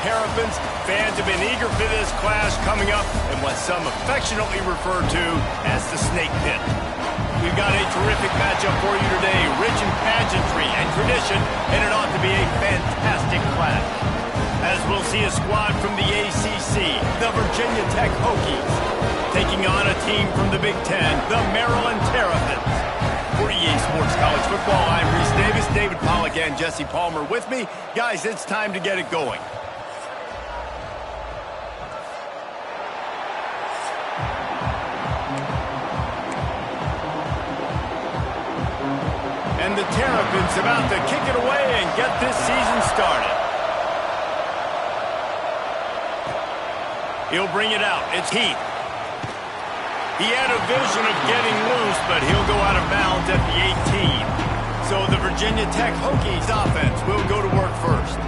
Terrapins. Fans have been eager for this clash coming up in what some affectionately refer to as the Snake Pit. We've got a terrific matchup for you today, rich in pageantry and tradition, and it ought to be a fantastic clash. As we'll see a squad from the ACC, the Virginia Tech Hokies, taking on a team from the Big Ten, the Maryland Terrapins. For EA Sports College Football, I'm Reese Davis, David Pollack, and Jesse Palmer with me. Guys, it's time to get it going. And the Terrapins about to kick it away and get this season started. He'll bring it out. It's Heath. He had a vision of getting loose, but he'll go out of bounds at the 18. So the Virginia Tech Hokies offense will go to work first.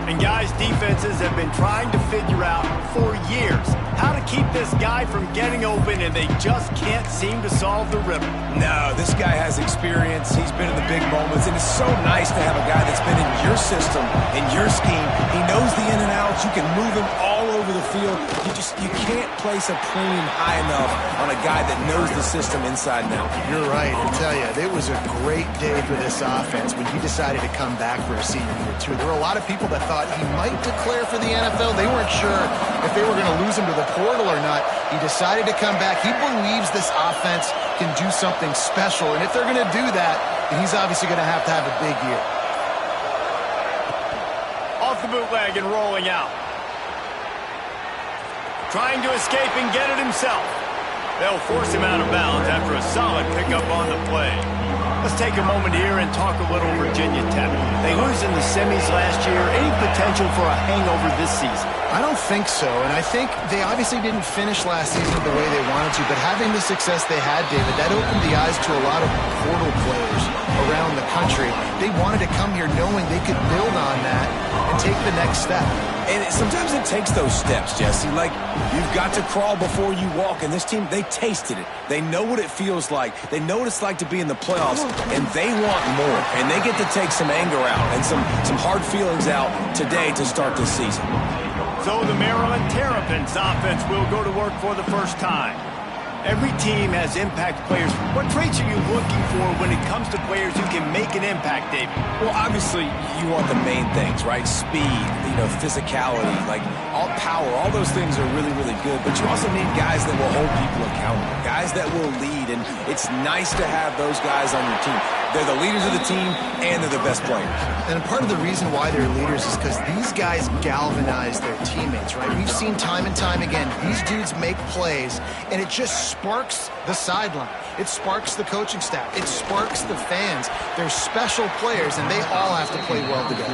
And guys, defenses have been trying to figure out for years how to keep this guy from getting open, and they just can't seem to solve the riddle. No, this guy has experience. He's been in the big moments, and it's so nice to have a guy that's been in your system, in your scheme. He knows the in and outs. You can move him all over the field. You can't place a premium high enough on a guy that knows the system inside and out. You're right. I tell you, it was a great day for this offense when he decided to come back for a senior year, too. There were a lot of people that thought he might declare for the NFL. They weren't sure if they were going to lose him to the portal or not. He decided to come back. He believes this offense can do something special, and if they're going to do that, then he's obviously going to have a big year. Off the bootleg and rolling out. Trying to escape and get it himself. They'll force him out of bounds after a solid pickup on the play. Let's take a moment here and talk a little Virginia Tech. They lose in the semis last year. Any potential for a hangover this season? I don't think so, and I think they obviously didn't finish last season the way they wanted to, but having the success they had, David, that opened the eyes to a lot of portal players around the country. They wanted to come here knowing they could build on that and take the next step. And sometimes it takes those steps, Jesse. Like, you've got to crawl before you walk. And this team, they tasted it. They know what it feels like. They know what it's like to be in the playoffs, and they want more. And they get to take some anger out and some hard feelings out today to start this season. So the Maryland Terrapins offense will go to work for the first time. Every team has impact players. What traits are you looking for when it comes to players who can make an impact, David? Well, obviously, you want the main things, right? Speed, physicality, like all power, all those things are really, really good. But you also need guys that will hold people accountable, guys that will lead. And it's nice to have those guys on your team. They're the leaders of the team, and they're the best players. And part of the reason why they're leaders is because these guys galvanize their teammates, right? We've seen time and time again, these dudes make plays, and it just sparks the sideline. It sparks the coaching staff. It sparks the fans. They're special players, and they all have to play well together.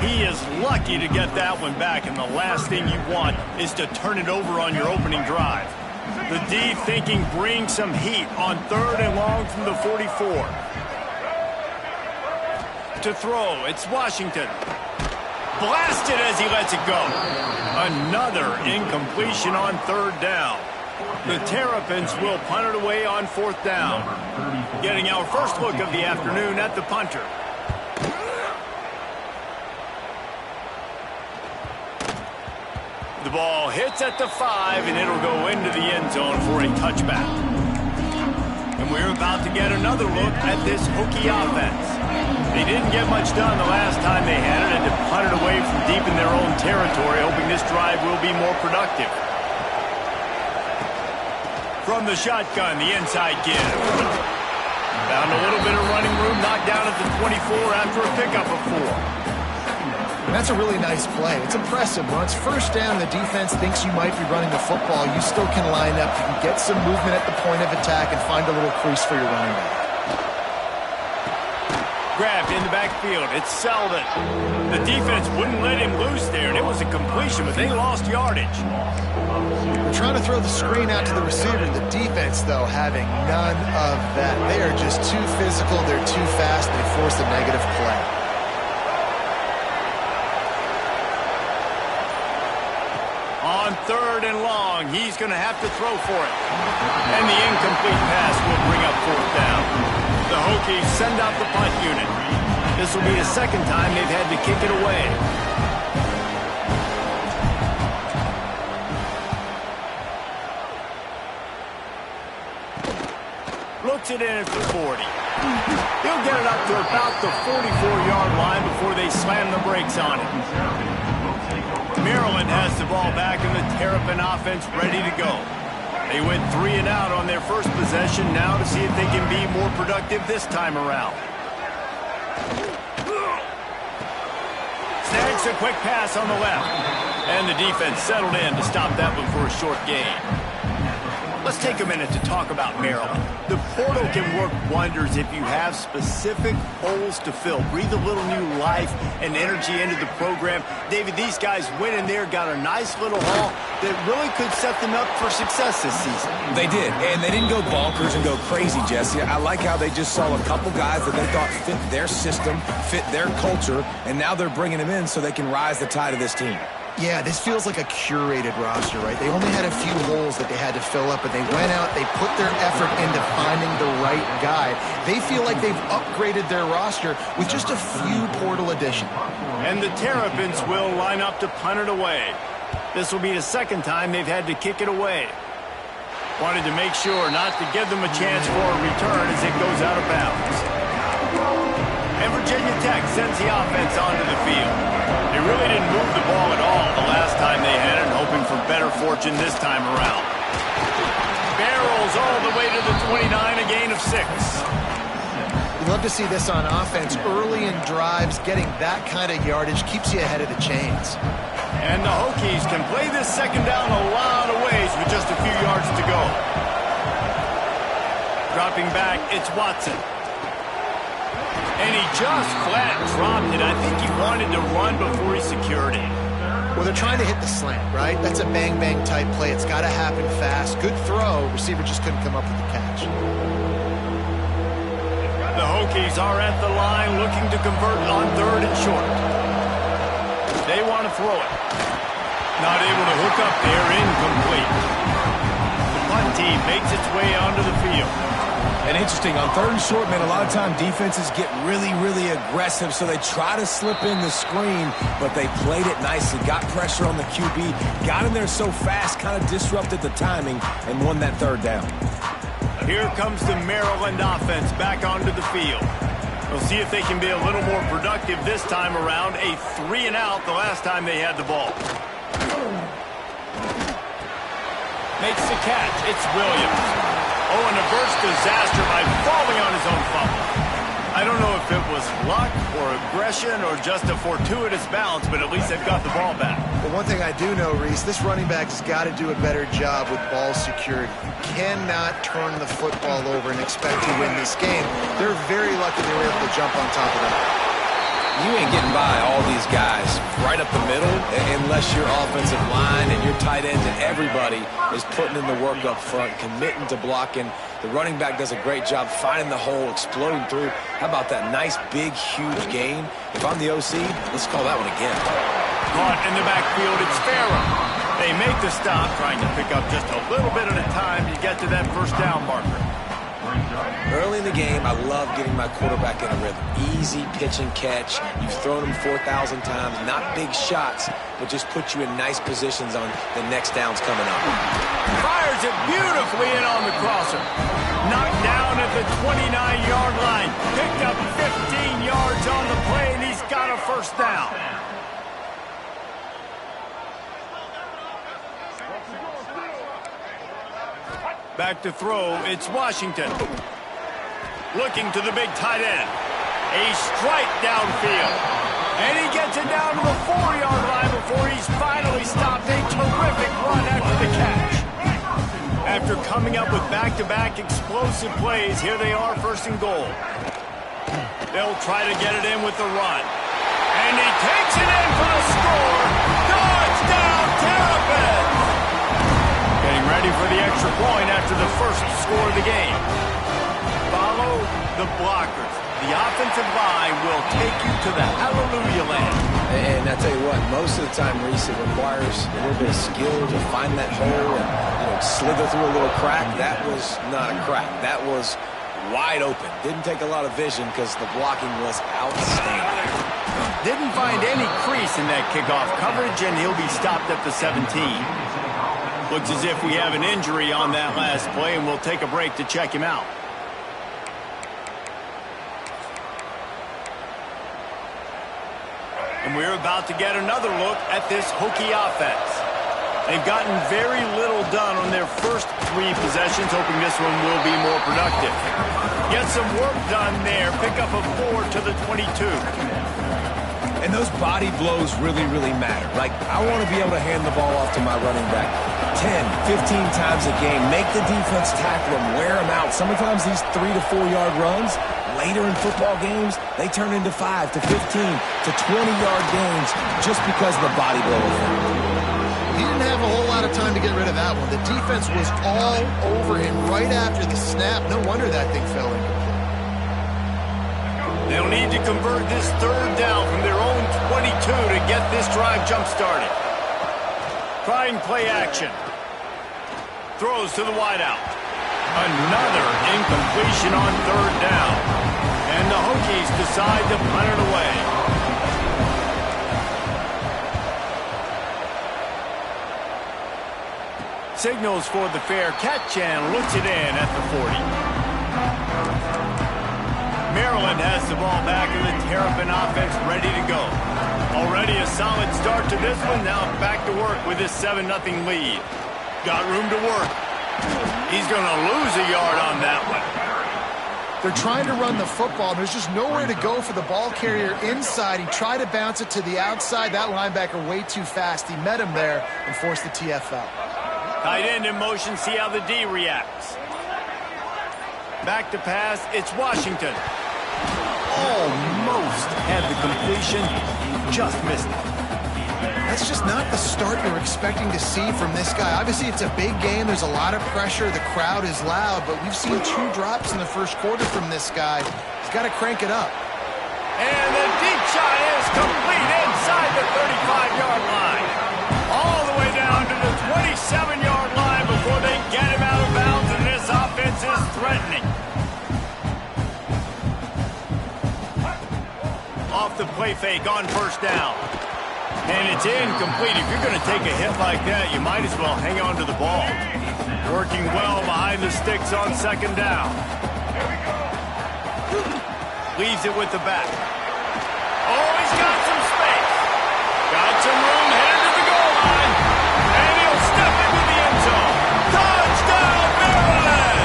He is lucky to get that one back, and the last thing you want is to turn it over on your opening drive. The D thinking bring some heat on 3rd and long from the 44. To throw, it's Washington. Blasted as he lets it go. Another incompletion on 3rd down. The Terrapins will punt it away on 4th down. Getting our first look of the afternoon at the punter. The ball hits at the 5, and it'll go into the end zone for a touchback. And we're about to get another look at this Hokie offense. They didn't get much done the last time they had it, and to punt it away from deep in their own territory, hoping this drive will be more productive. From the shotgun, the inside give. Found a little bit of running room, knocked down at the 24 after a pickup of 4. And that's a really nice play. It's impressive. When it's 1st down, the defense thinks you might be running the football. You still can line up. You can get some movement at the point of attack and find a little crease for your running back. Grabbed in the backfield. It's Selvin. The defense wouldn't let him loose there, and it was a completion, but they lost yardage. They're trying to throw the screen out to the receiver. The defense, though, having none of that. They are just too physical. They're too fast. They force a negative play. On 3rd and long, he's going to have to throw for it. And the incomplete pass will bring up 4th down. The Hokies send out the punt unit. This will be the 2nd time they've had to kick it away. to about the 44-yard line before they slam the brakes on it. Maryland has the ball back and the Terrapin offense ready to go. They went 3 and out on their first possession, now to see if they can be more productive this time around. Snags a quick pass on the left. And the defense settled in to stop that one for a short gain. Let's take a minute to talk about Maryland. The portal can work wonders if you have specific holes to fill. Breathe a little new life and energy into the program. David, these guys went in there, got a nice little haul that really could set them up for success this season. They did, and they didn't go bonkers and go crazy, Jesse. I like how they just saw a couple guys that they thought fit their system, fit their culture, and now they're bringing them in so they can rise the tide of this team. Yeah, this feels like a curated roster, right? They only had a few holes that they had to fill up, but they went out, they put their effort into finding the right guy. They feel like they've upgraded their roster with just a few portal additions. And the Terrapins will line up to punt it away. This will be the second time they've had to kick it away. Wanted to make sure not to give them a chance for a return as it goes out of bounds. And Virginia Tech sends the offense onto the field. They really didn't move the ball at all the last time they had it, hoping for better fortune this time around. Barrels all the way to the 29, a gain of 6. You love to see this on offense. Early in drives, getting that kind of yardage keeps you ahead of the chains. And the Hokies can play this second down a lot of ways with just a few yards to go. Dropping back, it's Watson. And he just flat dropped it. I think he wanted to run before he secured it. Well, they're trying to hit the slant, right? That's a bang-bang type play. It's got to happen fast. Good throw. Receiver just couldn't come up with the catch. The Hokies are at the line looking to convert on 3rd and short. They want to throw it. Not able to hook up there, incomplete. The punt team makes its way onto the field. And interesting, on 3rd and short, man, a lot of time defenses get really, really aggressive, so they try to slip in the screen, but they played it nicely, got pressure on the QB, got in there so fast, kind of disrupted the timing, and won that 3rd down. Here comes the Maryland offense back onto the field. We'll see if they can be a little more productive this time around. A 3 and out the last time they had the ball. Makes the catch. It's Williams. Oh, and a burst disaster by falling on his own fumble. I don't know if it was luck or aggression or just a fortuitous bounce, but at least they've got the ball back. But one thing I do know, Reese, this running back has got to do a better job with ball security. You cannot turn the football over and expect to win this game. They're very lucky they were able to jump on top of that. You ain't getting by all these guys right up the middle unless your offensive line and your tight ends and everybody is putting in the work up front, committing to blocking. The running back does a great job finding the hole, exploding through. How about that nice, big, huge gain? If I'm the OC, let's call that one again. Caught in the backfield, it's Farrah. They make the stop, trying to pick up just a little bit at a time to get to that 1st down marker. Early in the game, I love getting my quarterback in a rhythm. Easy pitch and catch. You've thrown him 4,000 times. Not big shots, but just put you in nice positions on the next downs coming up. Fires it beautifully in on the crosser. Knocked down at the 29-yard line. Picked up 15 yards on the play, and he's got a 1st down. Back to throw, it's Washington. Looking to the big tight end. A strike downfield. And he gets it down to the 4-yard line before he's finally stopped. A terrific run after the catch. After coming up with back-to-back explosive plays, here they are 1st and goal. They'll try to get it in with the run. And he takes it in for the score. Touchdown, Terrapins! Getting ready for the extra point after the 1st score of the game. Follow the blockers. The offensive line will take you to the hallelujah land. And I tell you what, most of the time, Reese, it requires a little bit of skill to find that hole and slither through a little crack. That was not a crack. That was wide open. Didn't take a lot of vision because the blocking was outstanding. Didn't find any crease in that kickoff coverage, and he'll be stopped at the 17. Looks as if we have an injury on that last play, and we'll take a break to check him out. And we're about to get another look at this Hokie offense. They've gotten very little done on their first 3 possessions, hoping this one will be more productive. Get some work done there. Pick up a 4 to the 22. And those body blows really, really matter. Like, I want to be able to hand the ball off to my running back 10, 15 times a game. Make the defense tackle them, wear them out. Sometimes these 3 to 4 yard runs, later in football games, they turn into 5 to 15 to 20-yard gains just because of the body blow effect. He didn't have a whole lot of time to get rid of that one. The defense was all over him right after the snap. No wonder that thing fell incomplete. They'll need to convert this 3rd down from their own 22 to get this drive jump-started. Trying play action. Throws to the wideout. Another incompletion on 3rd down. And the Hokies decide to punt it away. Signals for the fair catch and looks it in at the 40. Maryland has the ball back and the Terrapin offense ready to go. Already a solid start to this one. Now back to work with this 7-0 lead. Got room to work. He's going to lose a yard on that one. They're trying to run the football. There's just nowhere to go for the ball carrier inside. He tried to bounce it to the outside. That linebacker way too fast. He met him there and forced the TFL. Tight end in motion. See how the D reacts. Back to pass. It's Washington. Almost had the completion. Just missed it. That's just not the start you're expecting to see from this guy. Obviously, it's a big game. There's a lot of pressure. The crowd is loud, but we've seen 2 drops in the first quarter from this guy. He's got to crank it up. And the deep shot is complete inside the 35-yard line. All the way down to the 27-yard line before they get him out of bounds, and this offense is threatening. Off the play fake on 1st down. And it's incomplete. If you're going to take a hit like that, you might as well hang on to the ball. Working well behind the sticks on 2nd down. Leaves it with the back. Oh, he's got some space. Got some room headed to the goal line. And he'll step into the end zone. Touchdown, Maryland!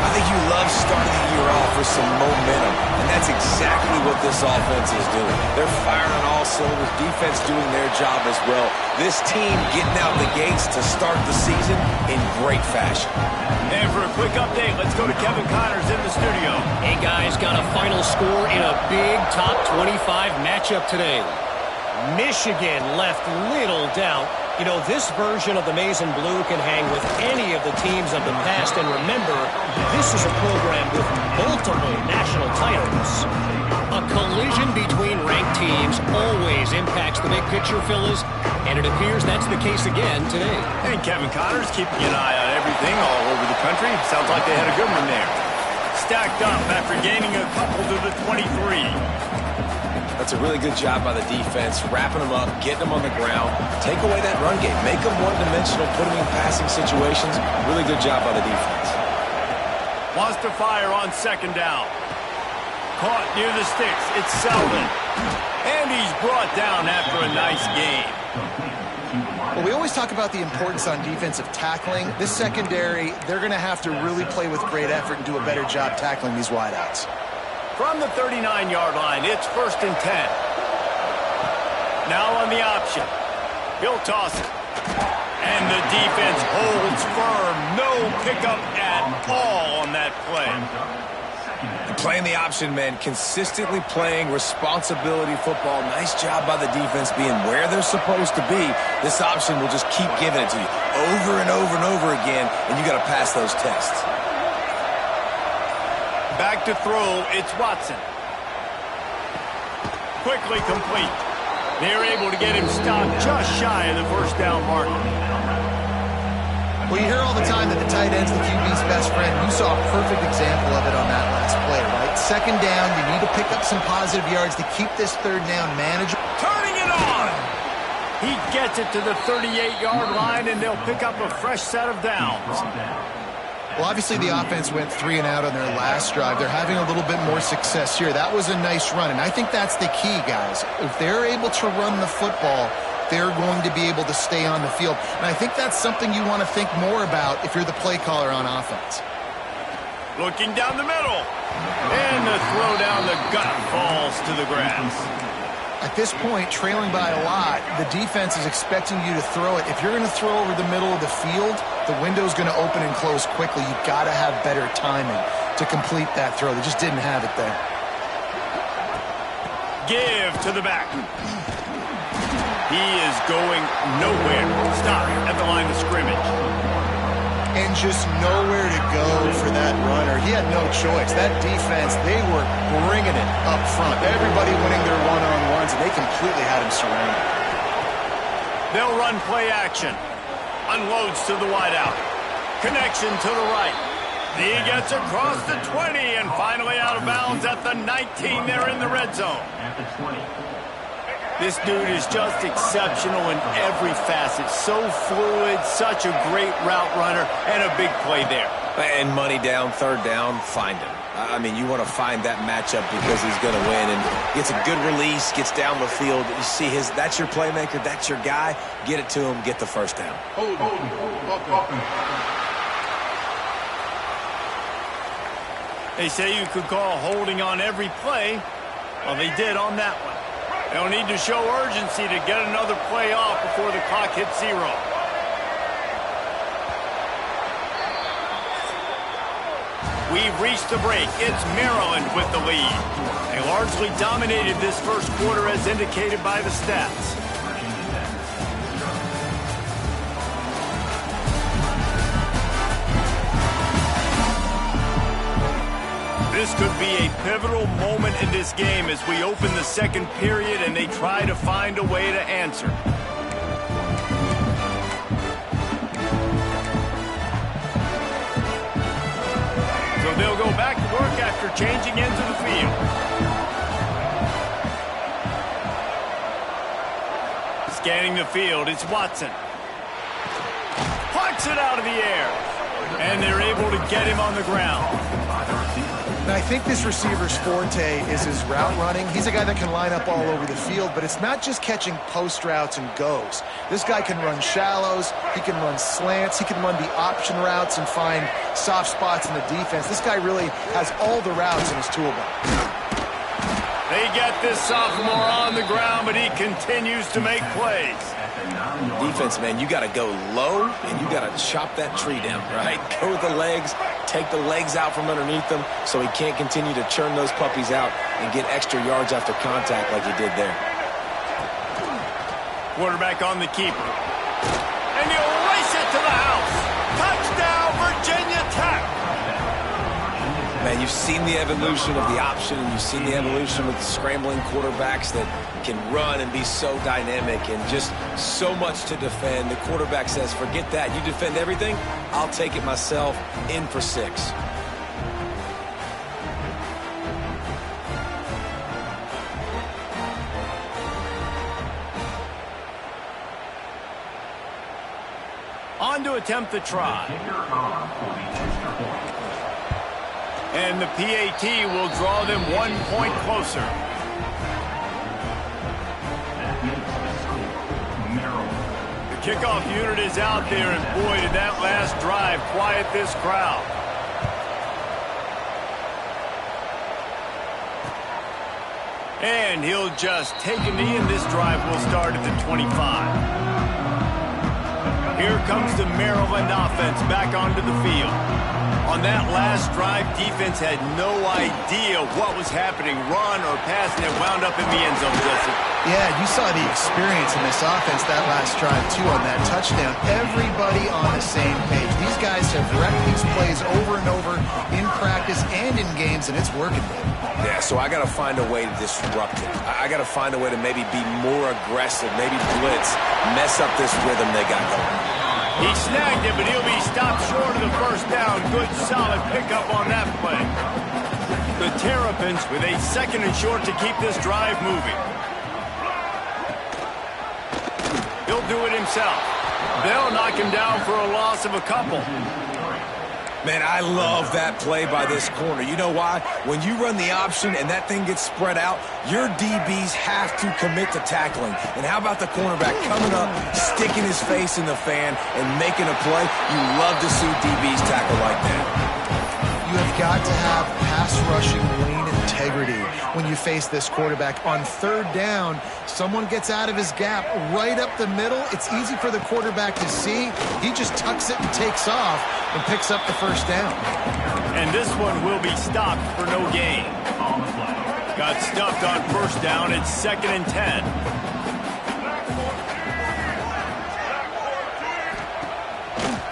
I think you love starting the year off with some momentum, and that's exactly what this offense is doing. They're firing on all cylinders, defense doing their job as well. This team getting out the gates to start the season in great fashion. And for a quick update, let's go to Kevin Connors in the studio. Hey, guys, got a final score in a big top 25 matchup today. Michigan left little doubt. You know, this version of the Maize and Blue can hang with any of the teams of the past. And remember, this is a program with multiple national titles. A collision between ranked teams always impacts the big picture, fellas, and it appears that's the case again today. And Kevin Connors keeping an eye on everything all over the country. Sounds like they had a good one there. Stacked up after gaining a couple to the 23. That's a really good job by the defense, wrapping them up, getting them on the ground, take away that run game, make them one-dimensional, put them in passing situations. Really good job by the defense. Wants to fire on 2nd down. Caught near the sticks. It's Selvin. And he's brought down after a nice game. Well, we always talk about the importance on defensive tackling. This secondary, they're going to have to really play with great effort and do a better job tackling these wideouts. From the 39-yard line, it's 1st and 10. Now on the option. He'll toss it. And the defense holds firm. No pickup at all on that play. Playing the option, man. Consistently playing responsibility football. Nice job by the defense being where they're supposed to be. This option will just keep giving it to you over and over and over again, and you got to pass those tests. Back to throw, it's Watson. Quickly complete. They're able to get him stopped just shy of the 1st down marker. Well, you hear all the time that the tight end's the QB's best friend. You saw a perfect example of it on that last play, right? 2nd down, you need to pick up some positive yards to keep this 3rd down manageable. Turning it on! He gets it to the 38-yard line, and they'll pick up a fresh set of downs. Well, obviously the offense went 3 and out on their last drive. They're having a little bit more success here. That was a nice run, and I think that's the key, guys. If they're able to run the football, they're going to be able to stay on the field. And I think that's something you want to think more about if you're the play caller on offense. Looking down the middle. And the throw down the gut falls to the grass. At this point, trailing by a lot, the defense is expecting you to throw it. If you're going to throw over the middle of the field, the window's going to open and close quickly. You've got to have better timing to complete that throw. They just didn't have it there. Give to the back. He is going nowhere. Stop at the line of scrimmage. And just nowhere to go for that runner. He had no choice. That defense, they were bringing it up front. Everybody winning their one-on-ones, and they completely had him surrounded. They'll run play action. Unloads to the wideout. Connection to the right. He gets across the 20 and finally out of bounds at the 19. They're in the red zone. At the 20. This dude is just exceptional in every facet. So fluid, such a great route runner, and a big play there. And money down, third down, find him. I mean, you want to find that matchup because he's going to win. And gets a good release, gets down the field. You see that's your playmaker, that's your guy. Get it to him, get the first down. They say you could call holding on every play. Well, they did on that one. They'll need to show urgency to get another play off before the clock hits 0. We've reached the break. It's Maryland with the lead. They largely dominated this first quarter as indicated by the stats. This could be a pivotal moment in this game as we open the second period and they try to find a way to answer. So they'll go back to work after changing into the field. Scanning the field, it's Watson. Plucks it out of the air. And they're able to get him on the ground. And I think this receiver's forte is his route running. He's a guy that can line up all over the field, but it's not just catching post routes and goes. This guy can run shallows, he can run slants, he can run the option routes and find soft spots in the defense. This guy really has all the routes in his toolbox. They get this sophomore on the ground, but he continues to make plays. Defense, man, you got to go low, and you got to chop that tree down, right? Go with the legs, take the legs out from underneath them so he can't continue to churn those puppies out and get extra yards after contact like he did there. Quarterback on the keeper. And he'll race it to the house. Touchdown, Virginia Tech. Man, you've seen the evolution of the option, and you've seen the evolution with the scrambling quarterbacks that can run and be so dynamic and just so much to defend. The quarterback says, forget that. You defend everything, I'll take it myself. In for 6. On to attempt the try. And the PAT will draw them 1 point closer. The kickoff unit is out there, and boy, did that last drive quiet this crowd. And he'll just take a knee, and this drive will start at the 25. Here comes the Maryland offense back onto the field. On that last drive, defense had no idea what was happening, run or pass, and it wound up in the end zone, Jesse. Yeah, you saw the experience in this offense that last drive, too, on that touchdown. Everybody on the same page. These guys have wrecked these plays over and over in practice and in games, and it's working, baby. Yeah, so I got to find a way to disrupt it. I got to find a way to maybe be more aggressive, maybe blitz, mess up this rhythm they got going. He snagged it, but he'll be stopped short of the first down. Good, solid pickup on that play. The Terrapins with a 2nd and short to keep this drive moving. He'll do it himself. They'll knock him down for a loss of a couple. Man, I love that play by this corner. You know why? When you run the option and that thing gets spread out, your DBs have to commit to tackling. And how about the cornerback coming up, sticking his face in the fan, and making a play? You love to see DBs tackle like that. You have got to have pass rushing lane integrity when you face this quarterback. On third down, someone gets out of his gap right up the middle. It's easy for the quarterback to see. He just tucks it and takes off and picks up the first down. And this one will be stopped for no gain. Got stuffed on first down. It's 2nd and 10.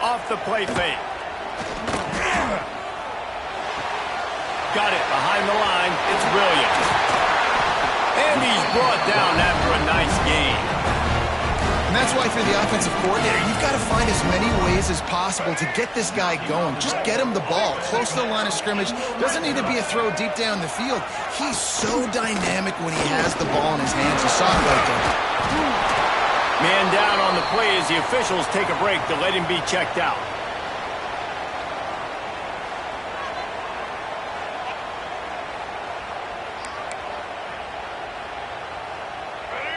Off the play fake. Got it behind the line. It's Williams. And he's brought down after a nice gain. And that's why, if you're the offensive coordinator, you've got to find as many ways as possible to get this guy going. Just get him the ball close to the line of scrimmage. Doesn't need to be a throw deep down the field. He's so dynamic when he has the ball in his hands. You saw it right there. Man down on the play as the officials take a break to let him be checked out.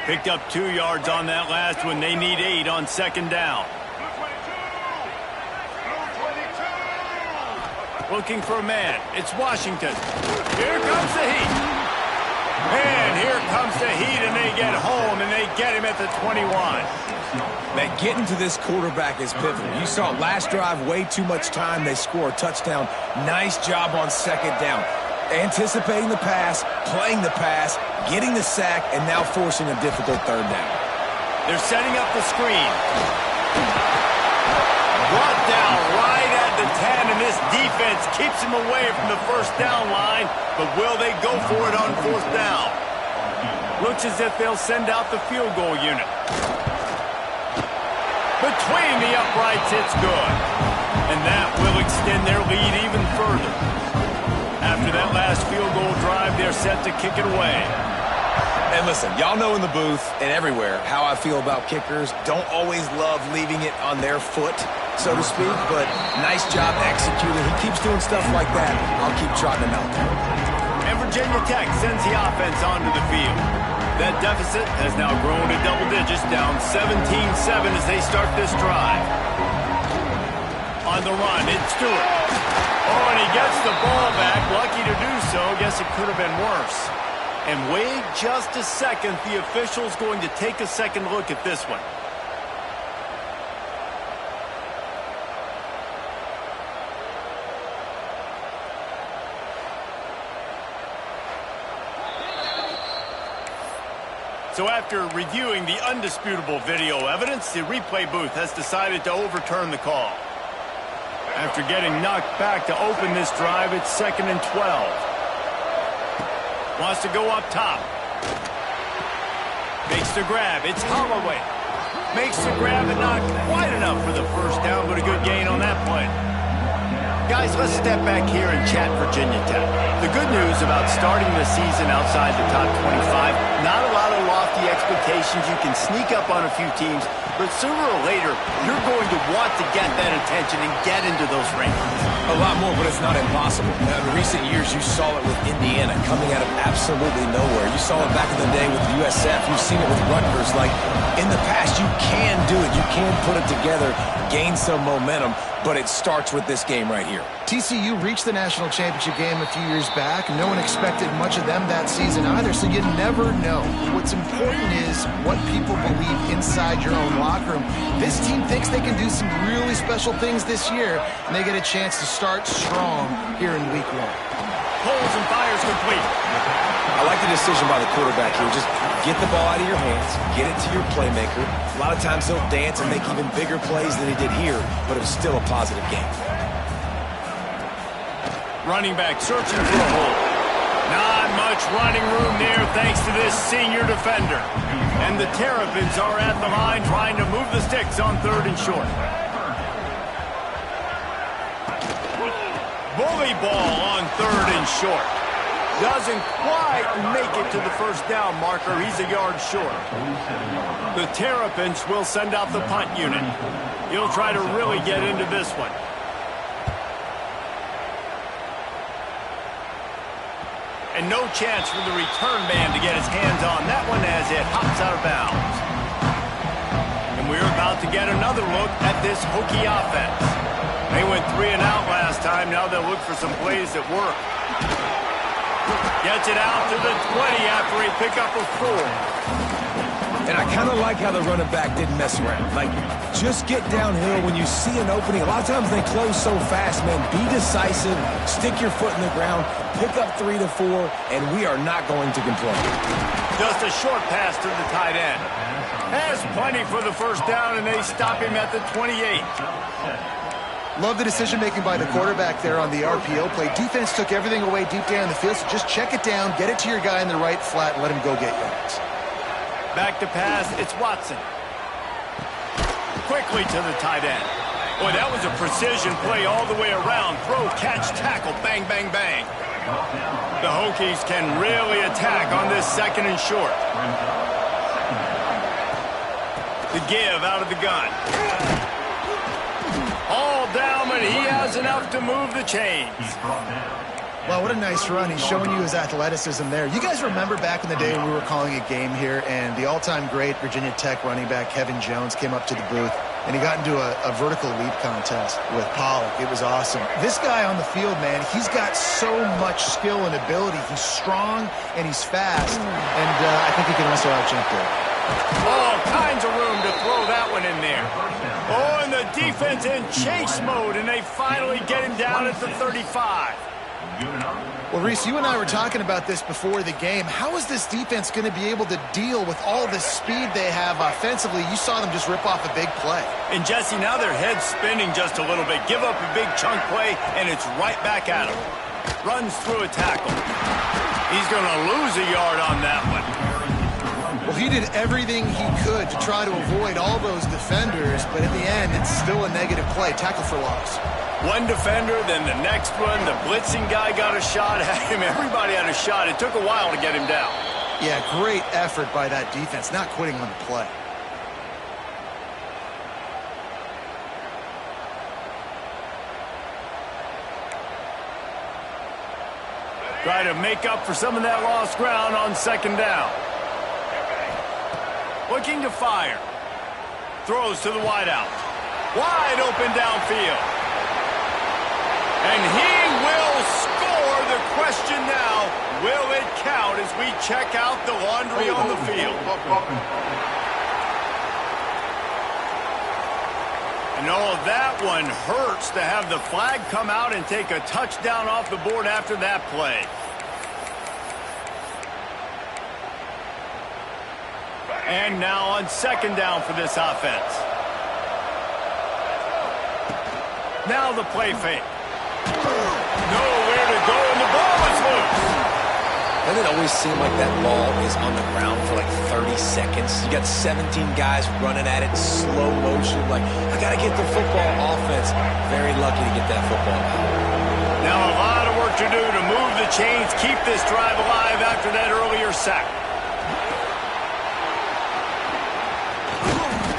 Picked up 2 yards on that last one. They need 8 on 2nd down. Looking for a man. It's Washington. Here comes the heat. And here comes the heat, and they get home, and they get him at the 21. Man, getting to this quarterback is pivotal. You saw last drive, way too much time. They score a touchdown. Nice job on 2nd down. Anticipating the pass, playing the pass, getting the sack, and now forcing a difficult 3rd down. They're setting up the screen. Brought down right at the 10, and this defense keeps him away from the first down line, but will they go for it on 4th down? Looks as if they'll send out the field goal unit. Between the uprights, it's good. And that will extend their lead even further. After that last field goal drive, they're set to kick it away. And listen, y'all know in the booth and everywhere how I feel about kickers. Don't always love leaving it on their foot, so to speak, but nice job executing. He keeps doing stuff like that. I'll keep trotting him out there. And Virginia Tech sends the offense onto the field. That deficit has now grown to double digits, down 17-7 as they start this drive. On the run, it's Stewart. Oh, and he gets the ball back. Lucky to do so. Guess it could have been worse. And wait just a second. The official's going to take a second look at this one. So after reviewing the undisputable video evidence, the replay booth has decided to overturn the call. After getting knocked back to open this drive, it's 2nd and 12. Wants to go up top. Makes the grab. It's Holloway. Makes the grab and not quite enough for the first down, but a good gain on that play. Guys, let's step back here and chat Virginia Tech. The good news about starting the season outside the top 25, not a lot of lofty expectations. You can sneak up on a few teams, but sooner or later, you're going to want to get that attention and get into those rankings. A lot more, but it's not impossible. In recent years, you saw it with Indiana coming out of absolutely nowhere. You saw it back in the day with USF. You've seen it with Rutgers. Like, in the past, you can do it. You can put it together, gain some momentum, but it starts with this game right here. TCU reached the national championship game a few years back. No one expected much of them that season either, so you never know. What's important is what people believe inside your own locker room. This team thinks they can do some really special things this year, and they get a chance to start strong here in week 1. Pulls and fires complete. I like the decision by the quarterback here. Just get the ball out of your hands, get it to your playmaker. A lot of times he'll dance and make even bigger plays than he did here, but it was still a positive game. Running back searching for a hole. Not much running room there thanks to this senior defender. And the Terrapins are at the line trying to move the sticks on 3rd and short. Bully ball on 3rd and short. Doesn't quite make it to the first down marker. He's a yard short. The Terrapins will send out the punt unit. He'll try to really get into this one. And no chance for the return man to get his hands on that one as it hops out of bounds. And we're about to get another look at this Hokie offense. They went 3 and out last time. Now they'll look for some plays that work. Gets it out to the 20 after a pickup of 4. And I kind of like how the running back didn't mess around. Like, just get downhill when you see an opening. A lot of times they close so fast, man. Be decisive, stick your foot in the ground, pick up 3 to 4, and we are not going to complain. Just a short pass to the tight end. Has plenty for the first down, and they stop him at the 28. Love the decision-making by the quarterback there on the RPO play. Defense took everything away deep down the field, so just check it down, get it to your guy in the right flat, and let him go get yards. Back to pass, it's Watson. Quickly to the tight end. Boy, that was a precision play all the way around. Throw, catch, tackle, bang, bang, bang. The Hokies can really attack on this 2nd and short. The give out of the gun. All down, but he has enough to move the chains. Well, what a nice run. He's showing you his athleticism there. You guys remember back in the day when we were calling a game here and the all-time great Virginia Tech running back Kevin Jones came up to the booth and he got into a vertical leap contest with Pollock. It was awesome. This guy on the field, man, he's got so much skill and ability. He's strong and he's fast, and I think he can also out-jump there. All kinds of room to throw that one in there. Oh, and the defense in chase mode, and they finally get him down at the 35. Well, Reese, you and I were talking about this before the game. How is this defense going to be able to deal with all the speed they have offensively? You saw them just rip off a big play. And, Jesse, now their head's spinning just a little bit. Give up a big chunk play, and it's right back at him. Runs through a tackle. He's going to lose a yard on that one. Well, he did everything he could to try to avoid all those defenders, but at the end, it's still a negative play. Tackle for loss. One defender, then the next one. The blitzing guy got a shot at him. Everybody had a shot. It took a while to get him down. Yeah, great effort by that defense, not quitting on the play. Try to make up for some of that lost ground on 2nd down. Looking to fire. Throws to the wideout. Wide open downfield. And he will score. The question now, will it count as we check out the laundry on the field? And that one hurts to have the flag come out and take a touchdown off the board after that play. And now on 2nd down for this offense. Now the play fake. Nowhere to go, and the ball is loose. Doesn't it always seem like that ball is on the ground for like 30 seconds? You got 17 guys running at it, slow motion. Like, I got to get the football offense. Very lucky to get that football out. Now a lot of work to do to move the chains, keep this drive alive after that earlier sack.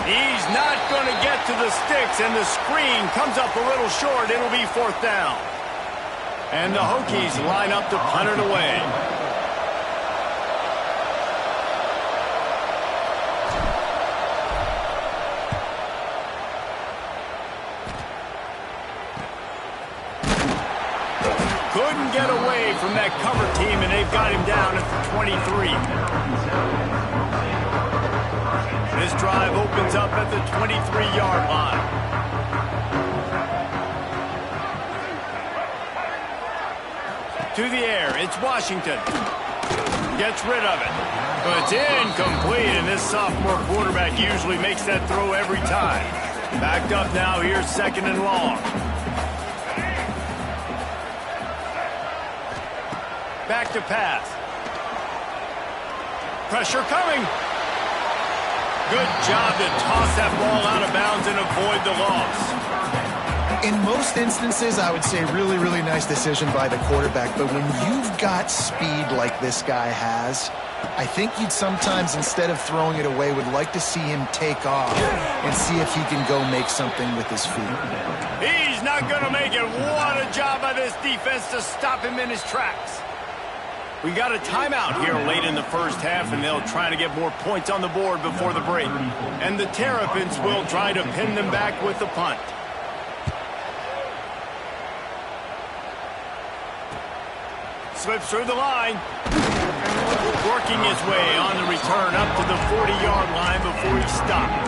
He's not going to get to the sticks, and the screen comes up a little short. It'll be 4th down. And the Hokies line up to punt it away. Couldn't get away from that cover team, and they've got him down at the 23. This drive opens up at the 23-yard line. To the air, it's Washington. Gets rid of it. But it's incomplete, and this sophomore quarterback usually makes that throw every time. Backed up now, here's 2nd and long. Back to pass. Pressure coming. Good job to toss that ball out of bounds and avoid the loss. In most instances, I would say really, really nice decision by the quarterback. But when you've got speed like this guy has, I think you'd sometimes, instead of throwing it away, would like to see him take off and see if he can go make something with his feet. He's not going to make it. What a job by this defense to stop him in his tracks. We got a timeout here late in the first half, and they'll try to get more points on the board before the break. And the Terrapins will try to pin them back with the punt. Slips through the line. Working his way on the return up to the 40-yard line before he stopped.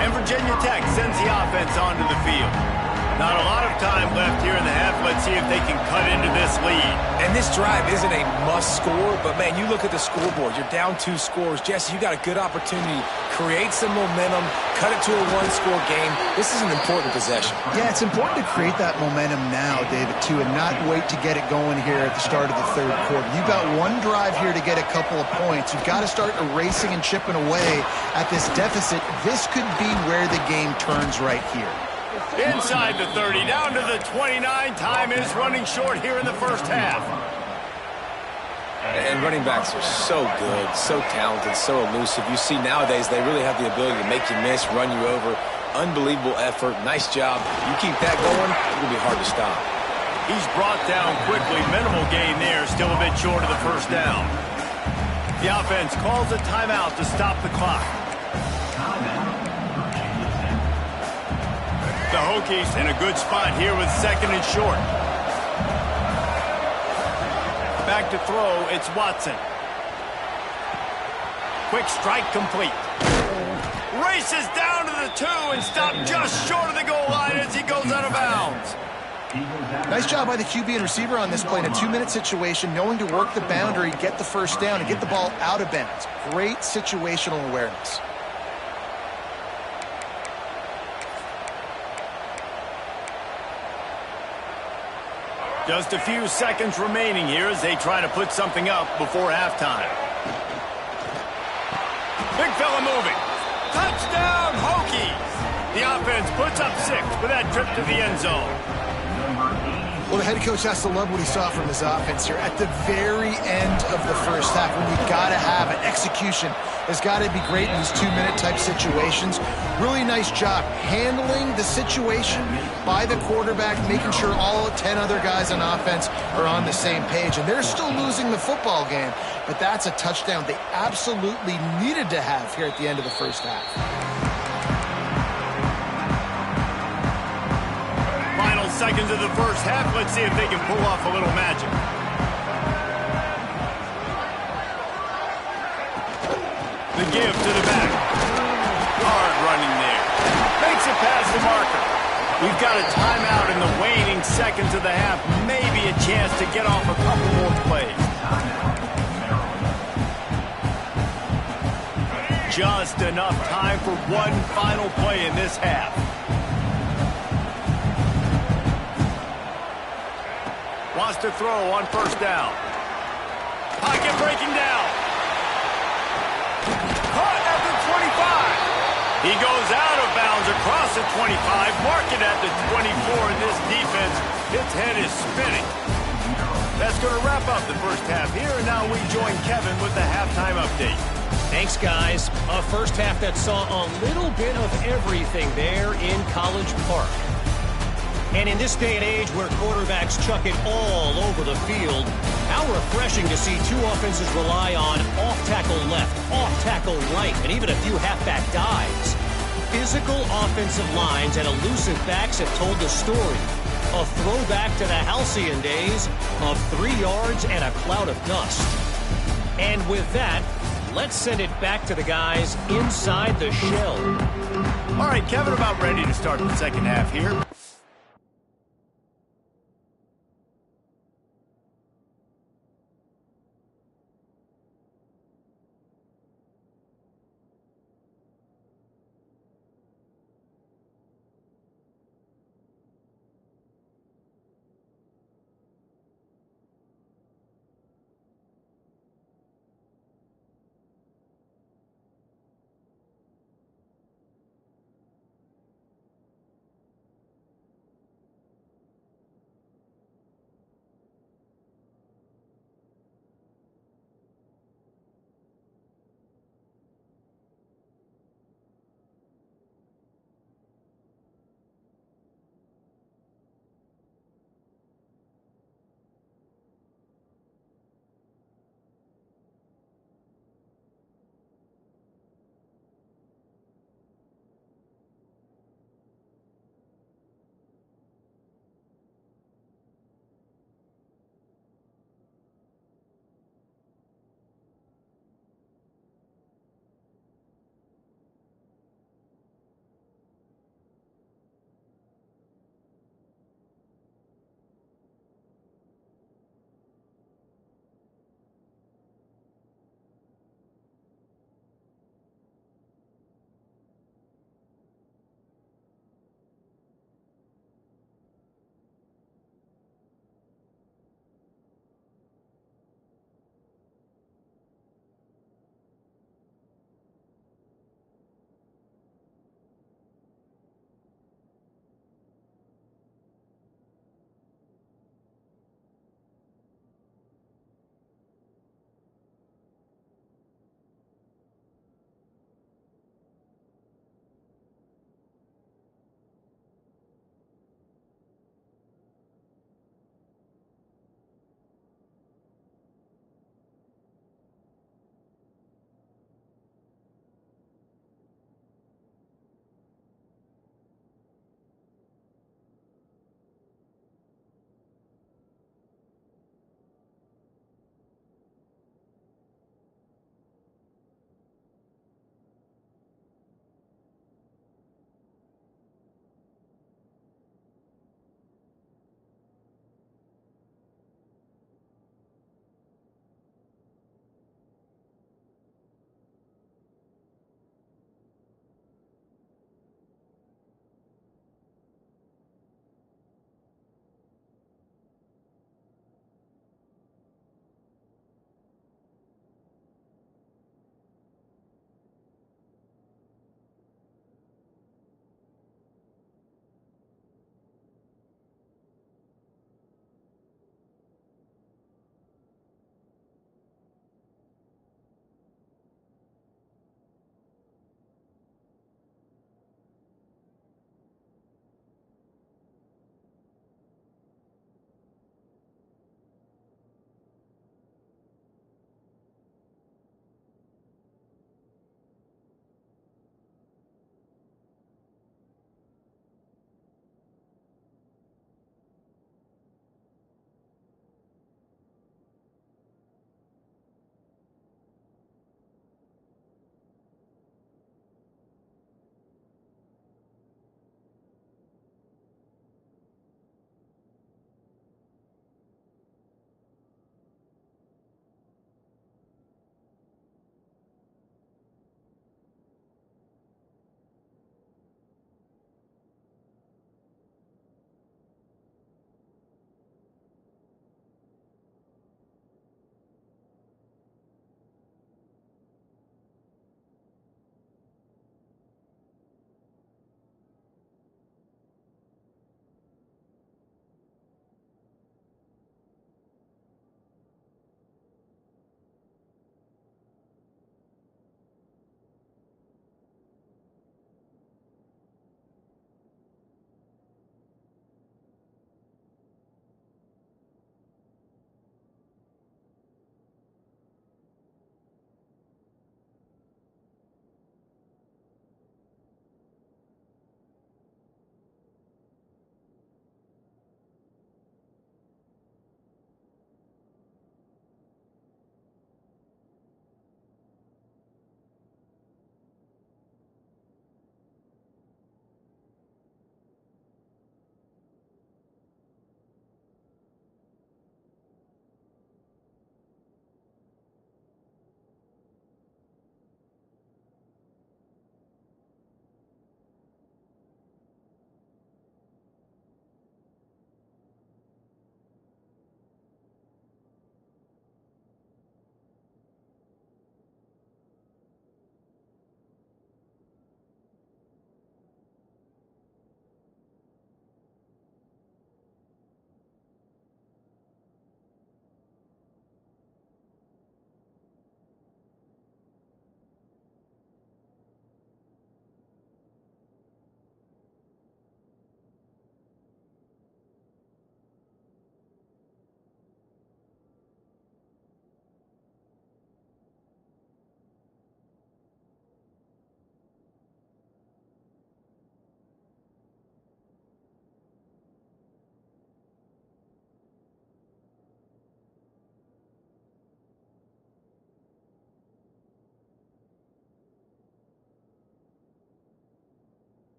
And Virginia Tech sends the offense onto the field. Not a lot of time left here in the half. Let's see if they can cut into this lead. And this drive isn't a must score, but, man, you look at the scoreboard. You're down 2 scores. Jesse, you got a good opportunity. Create some momentum. Cut it to a 1-score game. This is an important possession. Yeah, it's important to create that momentum now, David, too, and not wait to get it going here at the start of the third quarter. You've got one drive here to get a couple of points. You've got to start erasing and chipping away at this deficit. This could be where the game turns right here. Inside the 30, down to the 29. Time is running short here in the first half. And running backs are so good, so talented, so elusive. You see nowadays they really have the ability to make you miss, run you over. Unbelievable effort. Nice job. You keep that going, it'll be hard to stop. He's brought down quickly. Minimal gain there. Still a bit short of the first down. The offense calls a timeout to stop the clock. The Hokies in a good spot here with second and short. Back to throw, it's Watson. Quick strike complete. Races down to the 2 and stopped just short of the goal line as he goes out of bounds. Nice job by the QB and receiver on this play in a 2-minute situation, knowing to work the boundary, get the first down, and get the ball out of bounds. Great situational awareness. Just a few seconds remaining here as they try to put something up before halftime. Big fella moving. Touchdown, Hokies! The offense puts up 6 with that trip to the end zone. Well, the head coach has to love what he saw from his offense here at the very end of the first half. When you got to have it, execution has got to be great in these 2-minute type situations. Really nice job handling the situation by the quarterback, making sure all 10 other guys on offense are on the same page. And they're still losing the football game, but that's a touchdown they absolutely needed to have here at the end of the first half. Final seconds of the first half. Let's see if they can pull off a little magic. The give to the back. Hard running there. Makes it past the marker. We've got a timeout in the waning seconds of the half. Maybe a chance to get off a couple more plays. Just enough time for one final play in this half. Wants to throw on first down. Pocket breaking down. Caught at the 25. He goes out of bounds across the 25. Mark it at the 24. And this defense, its head is spinning. That's going to wrap up the first half here. And now we join Kevin with the halftime update. Thanks, guys. A first half that saw a little bit of everything there in College Park. And in this day and age where quarterbacks chuck it all over the field, how refreshing to see 2 offenses rely on off-tackle left, off-tackle right, and even a few halfback dives. Physical offensive lines and elusive backs have told the story. A throwback to the halcyon days of 3 yards and a cloud of dust. And with that, let's send it back to the guys inside the shell. All right, Kevin, about ready to start the second half here.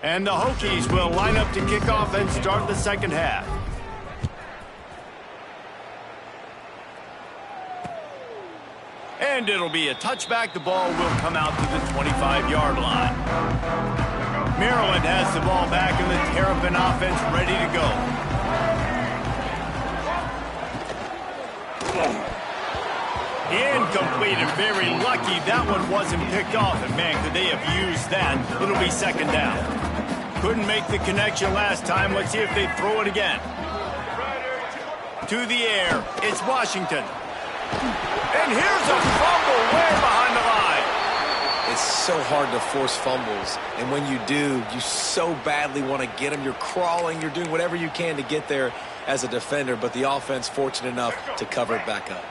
And the Hokies will line up to kick off and start the second half. And it'll be a touchback. The ball will come out to the 25-yard line. Maryland has the ball back and the Terrapin offense ready to go. Incomplete and very lucky that one wasn't picked off. And man, could they have used that. It'll be second down. Couldn't make the connection last time. Let's see if they throw it again. To the air. It's Washington. And here's a fumble way behind the line. It's so hard to force fumbles. And when you do, you so badly want to get them. You're crawling. You're doing whatever you can to get there as a defender. But the offense fortunate enough to cover it back up.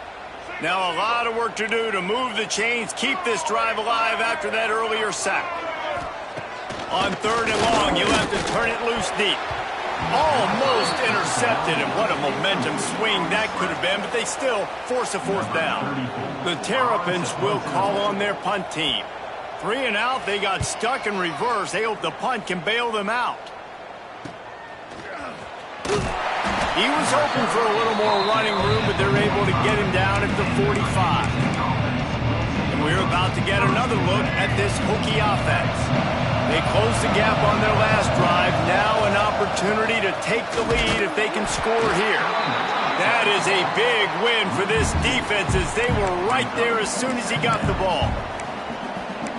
Now a lot of work to do to move the chains, keep this drive alive after that earlier sack. On third and long, you'll have to turn it loose deep. Almost intercepted, and what a momentum swing that could have been, but they still force a fourth down. The Terrapins will call on their punt team. 3 and out, they got stuck in reverse. They hope the punt can bail them out. He was hoping for a little more running room, but they're able to get him down at the 45. And we're about to get another look at this Hokie offense. They closed the gap on their last drive. Now an opportunity to take the lead if they can score here. That is a big win for this defense as they were right there as soon as he got the ball.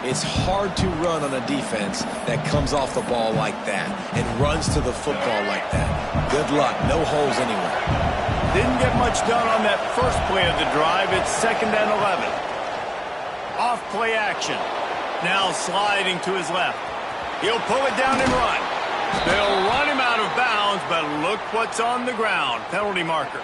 It's hard to run on a defense that comes off the ball like that and runs to the football like that. Good luck. No holes anywhere. Didn't get much done on that first play of the drive. It's 2nd and 11. Off play action. Now sliding to his left. He'll pull it down and run. They'll run him out of bounds, but look what's on the ground. Penalty marker.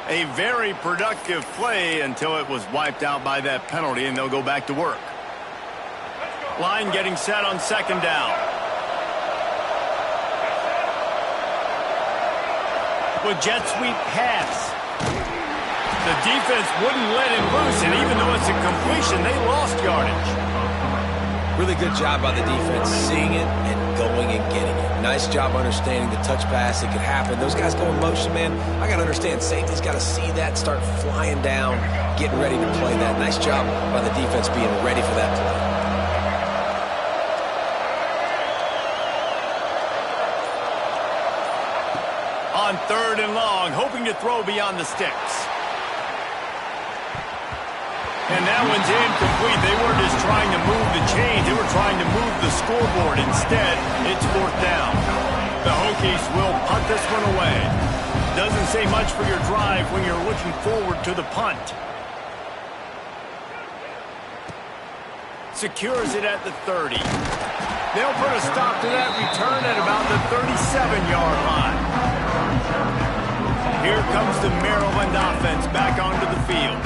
A very productive play until it was wiped out by that penalty, and they'll go back to work. Line getting set on 2nd down. With jet sweep pass. The defense wouldn't let him loose, and even though it's a completion, they lost yardage. Really good job by the defense, seeing it and going and getting it. Nice job understanding the touch pass. It could happen. Those guys go in motion, man. I got to understand. Safety's got to see that, start flying down, getting ready to play that. Nice job by the defense being ready for that play. On 3rd and long, hoping to throw beyond the sticks. And that one's incomplete. They weren't just trying to move the chains. They were trying to move the scoreboard. Instead, it's 4th down. The Hokies will punt this one away. Doesn't say much for your drive when you're looking forward to the punt. Secures it at the 30. They'll put a stop to that return at about the 37-yard line. Here comes the Maryland offense back onto the field.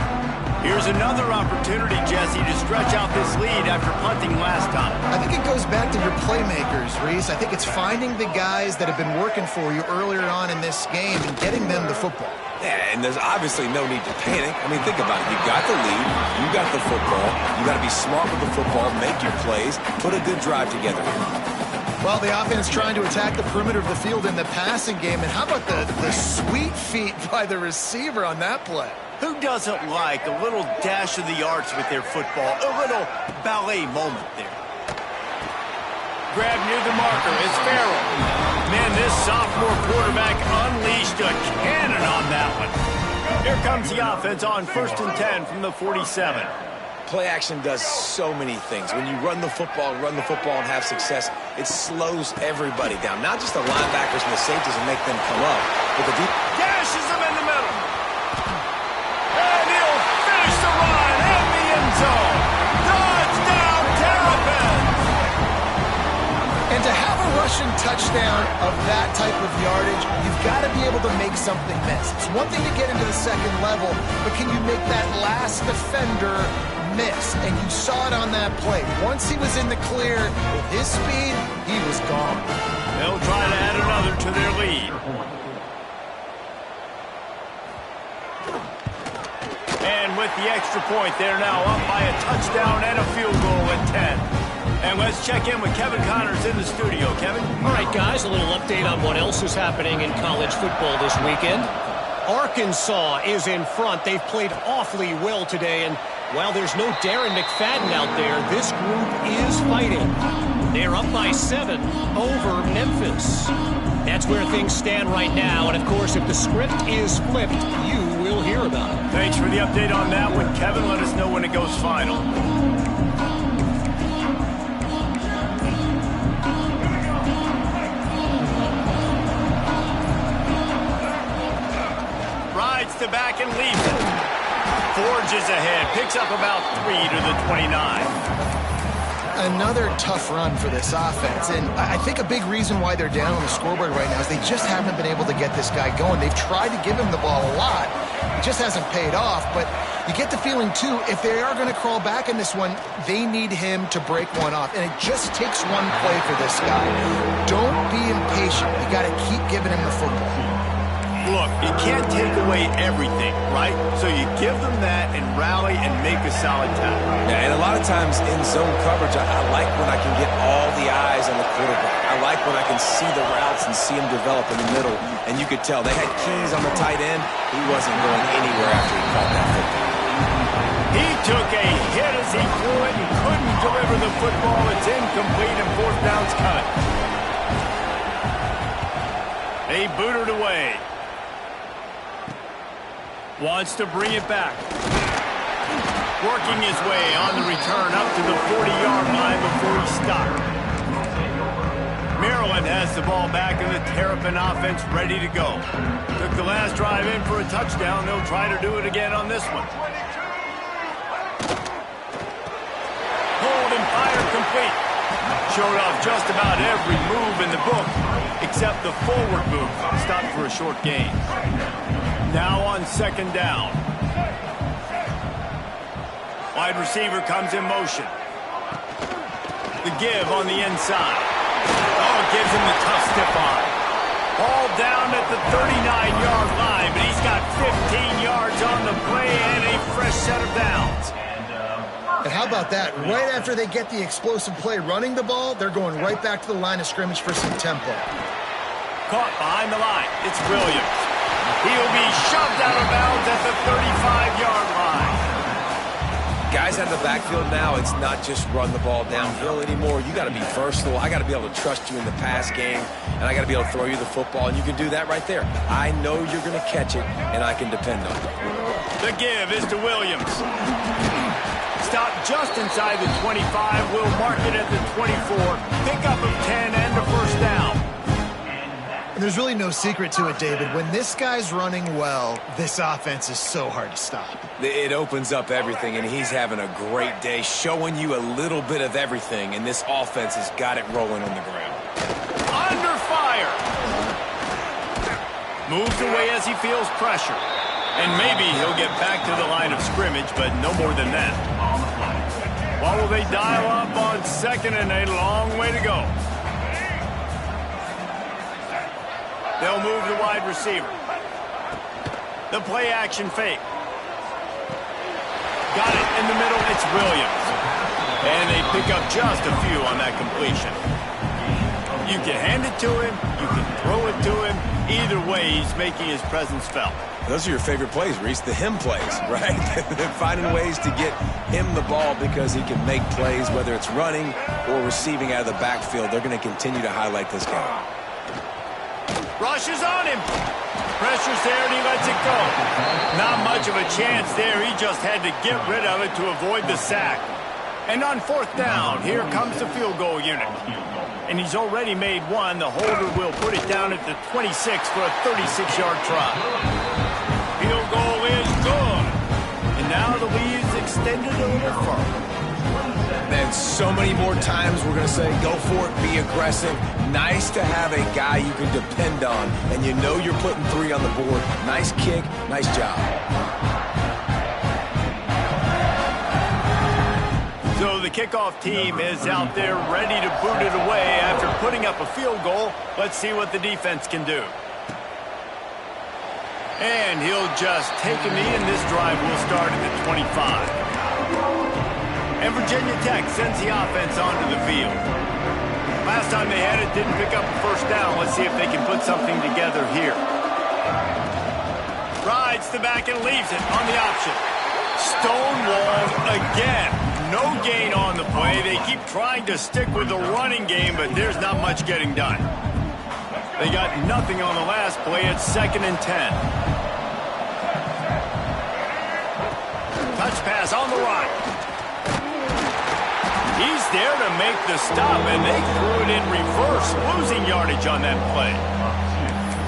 Here's another opportunity, Jesse, to stretch out this lead after punting last time. I think it goes back to your playmakers, Reese. I think it's finding the guys that have been working for you earlier on in this game and getting them the football. Yeah, and there's obviously no need to panic. I mean, think about it. You got the lead. You got the football. You got to be smart with the football, make your plays, put a good drive together. Well, the offense trying to attack the perimeter of the field in the passing game. And how about the sweet feet by the receiver on that play? Who doesn't like a little dash of the arts with their football? A little ballet moment there. Grab near the marker. It's Farrell. Man, this sophomore quarterback unleashed a cannon on that one. Here comes the offense on 1st and 10 from the 47. Play action does so many things. When you run the football and have success, it slows everybody down. Not just the linebackers and the safeties and make them come up, but the deep dashes them in the middle. And he'll finish the run in the end zone. Touchdown, Terrapins! And to have a rushing touchdown of that type of yardage, you've got to be able to make something miss. It's one thing to get into the second level, but can you make that last defender miss? And you saw it on that play. Once he was in the clear, with his speed, he was gone. They'll try to add another to their lead. And with with the extra point. They're now up by a touchdown and a field goal at 10. And let's check in with Kevin Connors in the studio. Kevin? All right, guys, a little update on what else is happening in college football this weekend. Arkansas is in front. They've played awfully well today, and while there's no Darren McFadden out there, this group is fighting. They're up by 7 over Memphis. That's where things stand right now, and of course, if the script is flipped, you will hear about it. Thanks for the update on that one, Kevin. Let us know when it goes final. Rides to back and leaves it. Forges ahead, picks up about 3 to the 29. Another tough run for this offense, and I think a big reason why they're down on the scoreboard right now is they just haven't been able to get this guy going. They've tried to give him the ball a lot. It just hasn't paid off, but you get the feeling, too, if they are going to crawl back in this one, they need him to break one off, and it just takes one play for this guy. Don't be impatient. You got to keep giving him the football. Look, you can't take away everything, right? So you give them that and rally and make a solid tackle. Yeah, and a lot of times in zone coverage, I like when I can get all the eyes on the quarterback. I like when I can see the routes and see them develop in the middle. And you could tell they had keys on the tight end. He wasn't going anywhere after he caught that football. He took a hit as he threw it and couldn't deliver the football. It's incomplete and fourth down's cut. They boot it away. Wants to bring it back. Working his way on the return up to the 40-yard line before he stopped. Maryland has the ball back and the Terrapin offense ready to go. Took the last drive in for a touchdown. They'll try to do it again on this one. Hold and fire complete. Showed off just about every move in the book except the forward move. Stopped for a short gain. Now on second down. Wide receiver comes in motion. The give on the inside. Oh, it gives him the tough stiff arm. Ball down at the 39-yard line, but he's got 15 yards on the play and a fresh set of downs. And how about that? Right after they get the explosive play running the ball, they're going right back to the line of scrimmage for some tempo. Caught behind the line. It's Williams. He'll be shoved out of bounds at the 35-yard line. Guys out of the backfield now, it's not just run the ball downhill anymore. You got to be versatile. I got to be able to trust you in the pass game, and I got to be able to throw you the football, and you can do that right there. I know you're going to catch it, and I can depend on it. The give is to Williams. Stop just inside the 25. We'll mark it at the 24. Pickup of 10 and a first down. There's really no secret to it, David. When this guy's running well, this offense is so hard to stop. It opens up everything, and he's having a great day, showing you a little bit of everything, and this offense has got it rolling on the ground. Under fire. Moves away as he feels pressure. And maybe he'll get back to the line of scrimmage, but no more than that. What will they dial up on second and a long way to go? They'll move the wide receiver. The play action fake. Got it in the middle. It's Williams. And they pick up just a few on that completion. You can hand it to him. You can throw it to him. Either way, he's making his presence felt. Those are your favorite plays, Reese, the him plays, right? They're finding ways to get him the ball because he can make plays, whether it's running or receiving out of the backfield. They're going to continue to highlight this guy. Rushes on him. Pressure's there and he lets it go. Not much of a chance there. He just had to get rid of it to avoid the sack. And on fourth down, here comes the field goal unit. And he's already made one. The holder will put it down at the 26 for a 36-yard try. Field goal is good. And now the lead is extended a little further. Man, so many more times we're going to say, go for it, be aggressive. Nice to have a guy you can depend on, and you know you're putting 3 on the board. Nice kick, nice job. So the kickoff team is out there ready to boot it away after putting up a field goal. Let's see what the defense can do. And he'll just take a knee, and this drive will start at the 25. And Virginia Tech sends the offense onto the field. Last time they had it, didn't pick up a first down. Let's see if they can put something together here. Rides the back and leaves it on the option. Stonewalled again. No gain on the play. They keep trying to stick with the running game, but there's not much getting done. They got nothing on the last play. It's 2nd and 10. Touch pass on the right. He's there to make the stop, and they threw it in reverse, losing yardage on that play.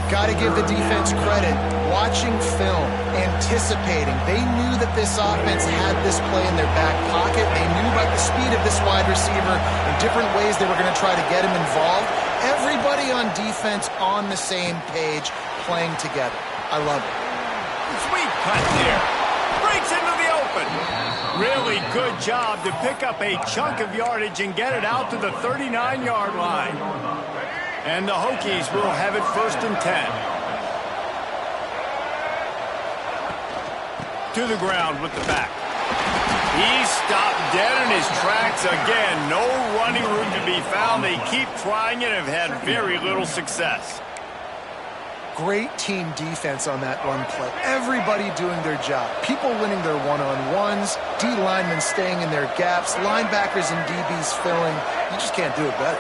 Got to give the defense credit. Watching film, anticipating. They knew that this offense had this play in their back pocket. They knew about the speed of this wide receiver in different ways they were going to try to get him involved. Everybody on defense on the same page, playing together. I love it. Sweet cut there. Breaks into the open. Really good job to pick up a chunk of yardage and get it out to the 39-yard line. And the Hokies will have it 1st and 10. To the ground with the back. He stopped dead in his tracks again. No running room to be found. They keep trying and have had very little success. Great team defense on that run play. Everybody doing their job. People winning their one-on-ones, D linemen staying in their gaps, linebackers and DBs filling. You just can't do it better.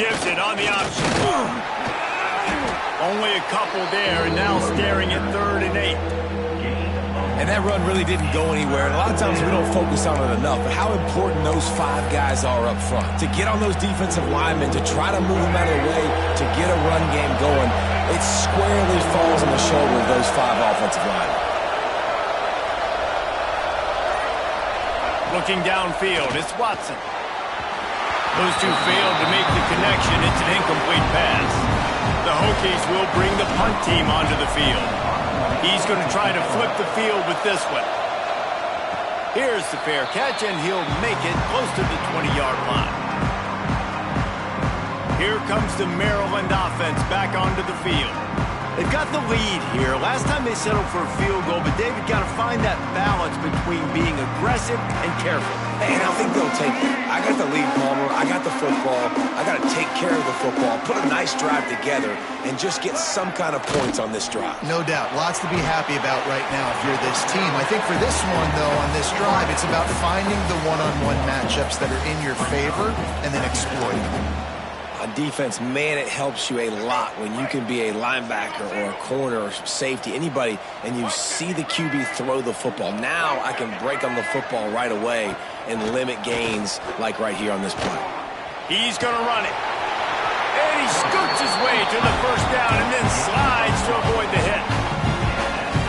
Gives it on the option. Only a couple there, and now staring at 3rd and 8. And that run really didn't go anywhere. And a lot of times we don't focus on it enough. But how important those 5 guys are up front. To get on those defensive linemen, to try to move them out of the way, to get a run game going, it squarely falls on the shoulder of those 5 offensive linemen. Looking downfield, it's Watson. Those two failed to make the connection. It's an incomplete pass. The Hokies will bring the punt team onto the field. He's going to try to flip the field with this one. Here's the fair catch, and he'll make it close to the 20-yard line. Here comes the Maryland offense back onto the field. They've got the lead here. Last time they settled for a field goal, but David got to find that balance between being aggressive and careful. And I think they'll take it. I got the lead, Palmer. I got the football. I got to take care of the football, put a nice drive together, and just get some kind of points on this drive. No doubt. Lots to be happy about right now if you're this team. I think for this one, though, on this drive, it's about finding the one-on-one matchups that are in your favor and then exploiting them. On defense, man, it helps you a lot when you can be a linebacker or a corner or safety, anybody, and you see the QB throw the football. Now I can break on the football right away and limit gains like right here on this play. He's going to run it. And he scoots his way to the first down and then slides to avoid the hit.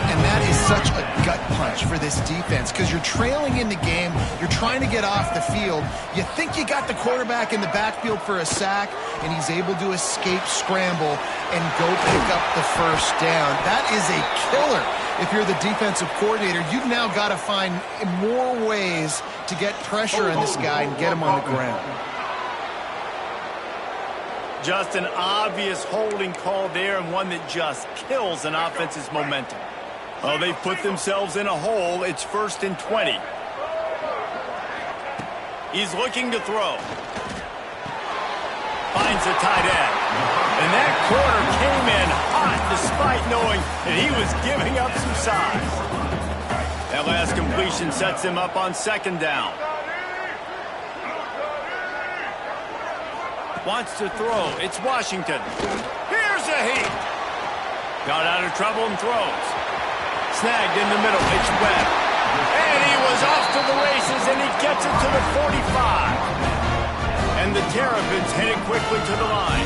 And that is such a gut punch for this defense because you're trailing in the game. You're trying to get off the field. You think you got the quarterback in the backfield for a sack, and he's able to escape, scramble, and go pick up the first down. That is a killer. If you're the defensive coordinator, you've now got to find more ways to get pressure on this guy and get him on the ground. Just an obvious holding call there, and one that just kills an offense's momentum. Oh, they've put themselves in a hole. It's 1st and 20. He's looking to throw. Finds a tight end. And that corner came in hot despite knowing that he was giving up some size. That last completion sets him up on 2nd down. Wants to throw. It's Washington. Here's a heat. Got out of trouble and throws. Snagged in the middle. It's Webb. And he was off to the races, and he gets it to the 45. And the Terrapins headed quickly to the line.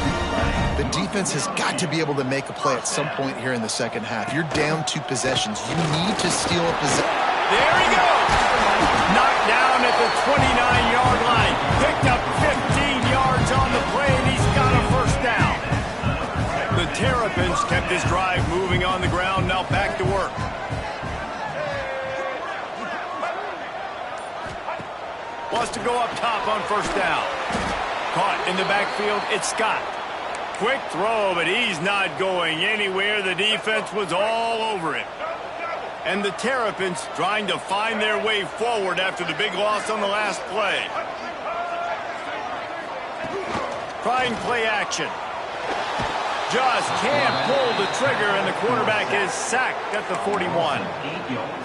The defense has got to be able to make a play at some point here in the second half. You're down 2 possessions. You need to steal a possession. There he goes. Knocked down at the 29-yard line. Picked up 15 yards on the play, and he's got a first down. The Terrapins kept this drive moving on the ground. Now back to work. Wants to go up top on 1st down. Caught in the backfield. It's Scott. Quick throw, but he's not going anywhere. The defense was all over it. And the Terrapins trying to find their way forward after the big loss on the last play. Trying play action. Just can't pull the trigger, and the quarterback is sacked at the 41.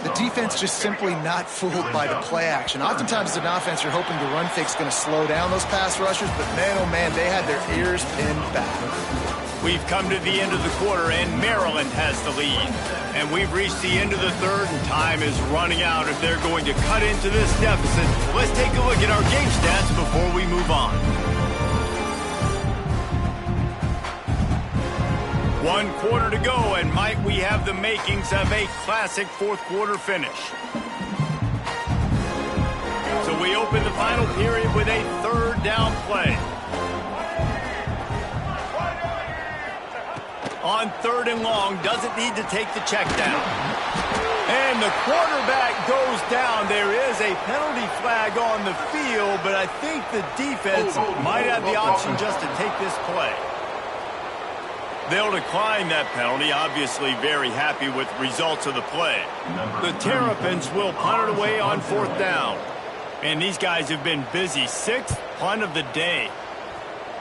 The defense just simply not fooled by the play action. Oftentimes as an offense, you're hoping the run fake's going to slow down those pass rushers, but man, oh man, they had their ears pinned back. We've come to the end of the quarter, and Maryland has the lead. And we've reached the end of the third, and time is running out if they're going to cut into this deficit. Let's take a look at our game stats before we move on. 1 quarter to go, and might we have the makings of a classic fourth quarter finish. So we open the final period with a third down play. On 3rd and long, doesn't need to take the check down. And the quarterback goes down. There is a penalty flag on the field, but I think the defense might have the option just to take this play. They'll decline that penalty, obviously very happy with the results of the play. The Terrapins will punt it away on 4th down. And these guys have been busy. 6th punt of the day.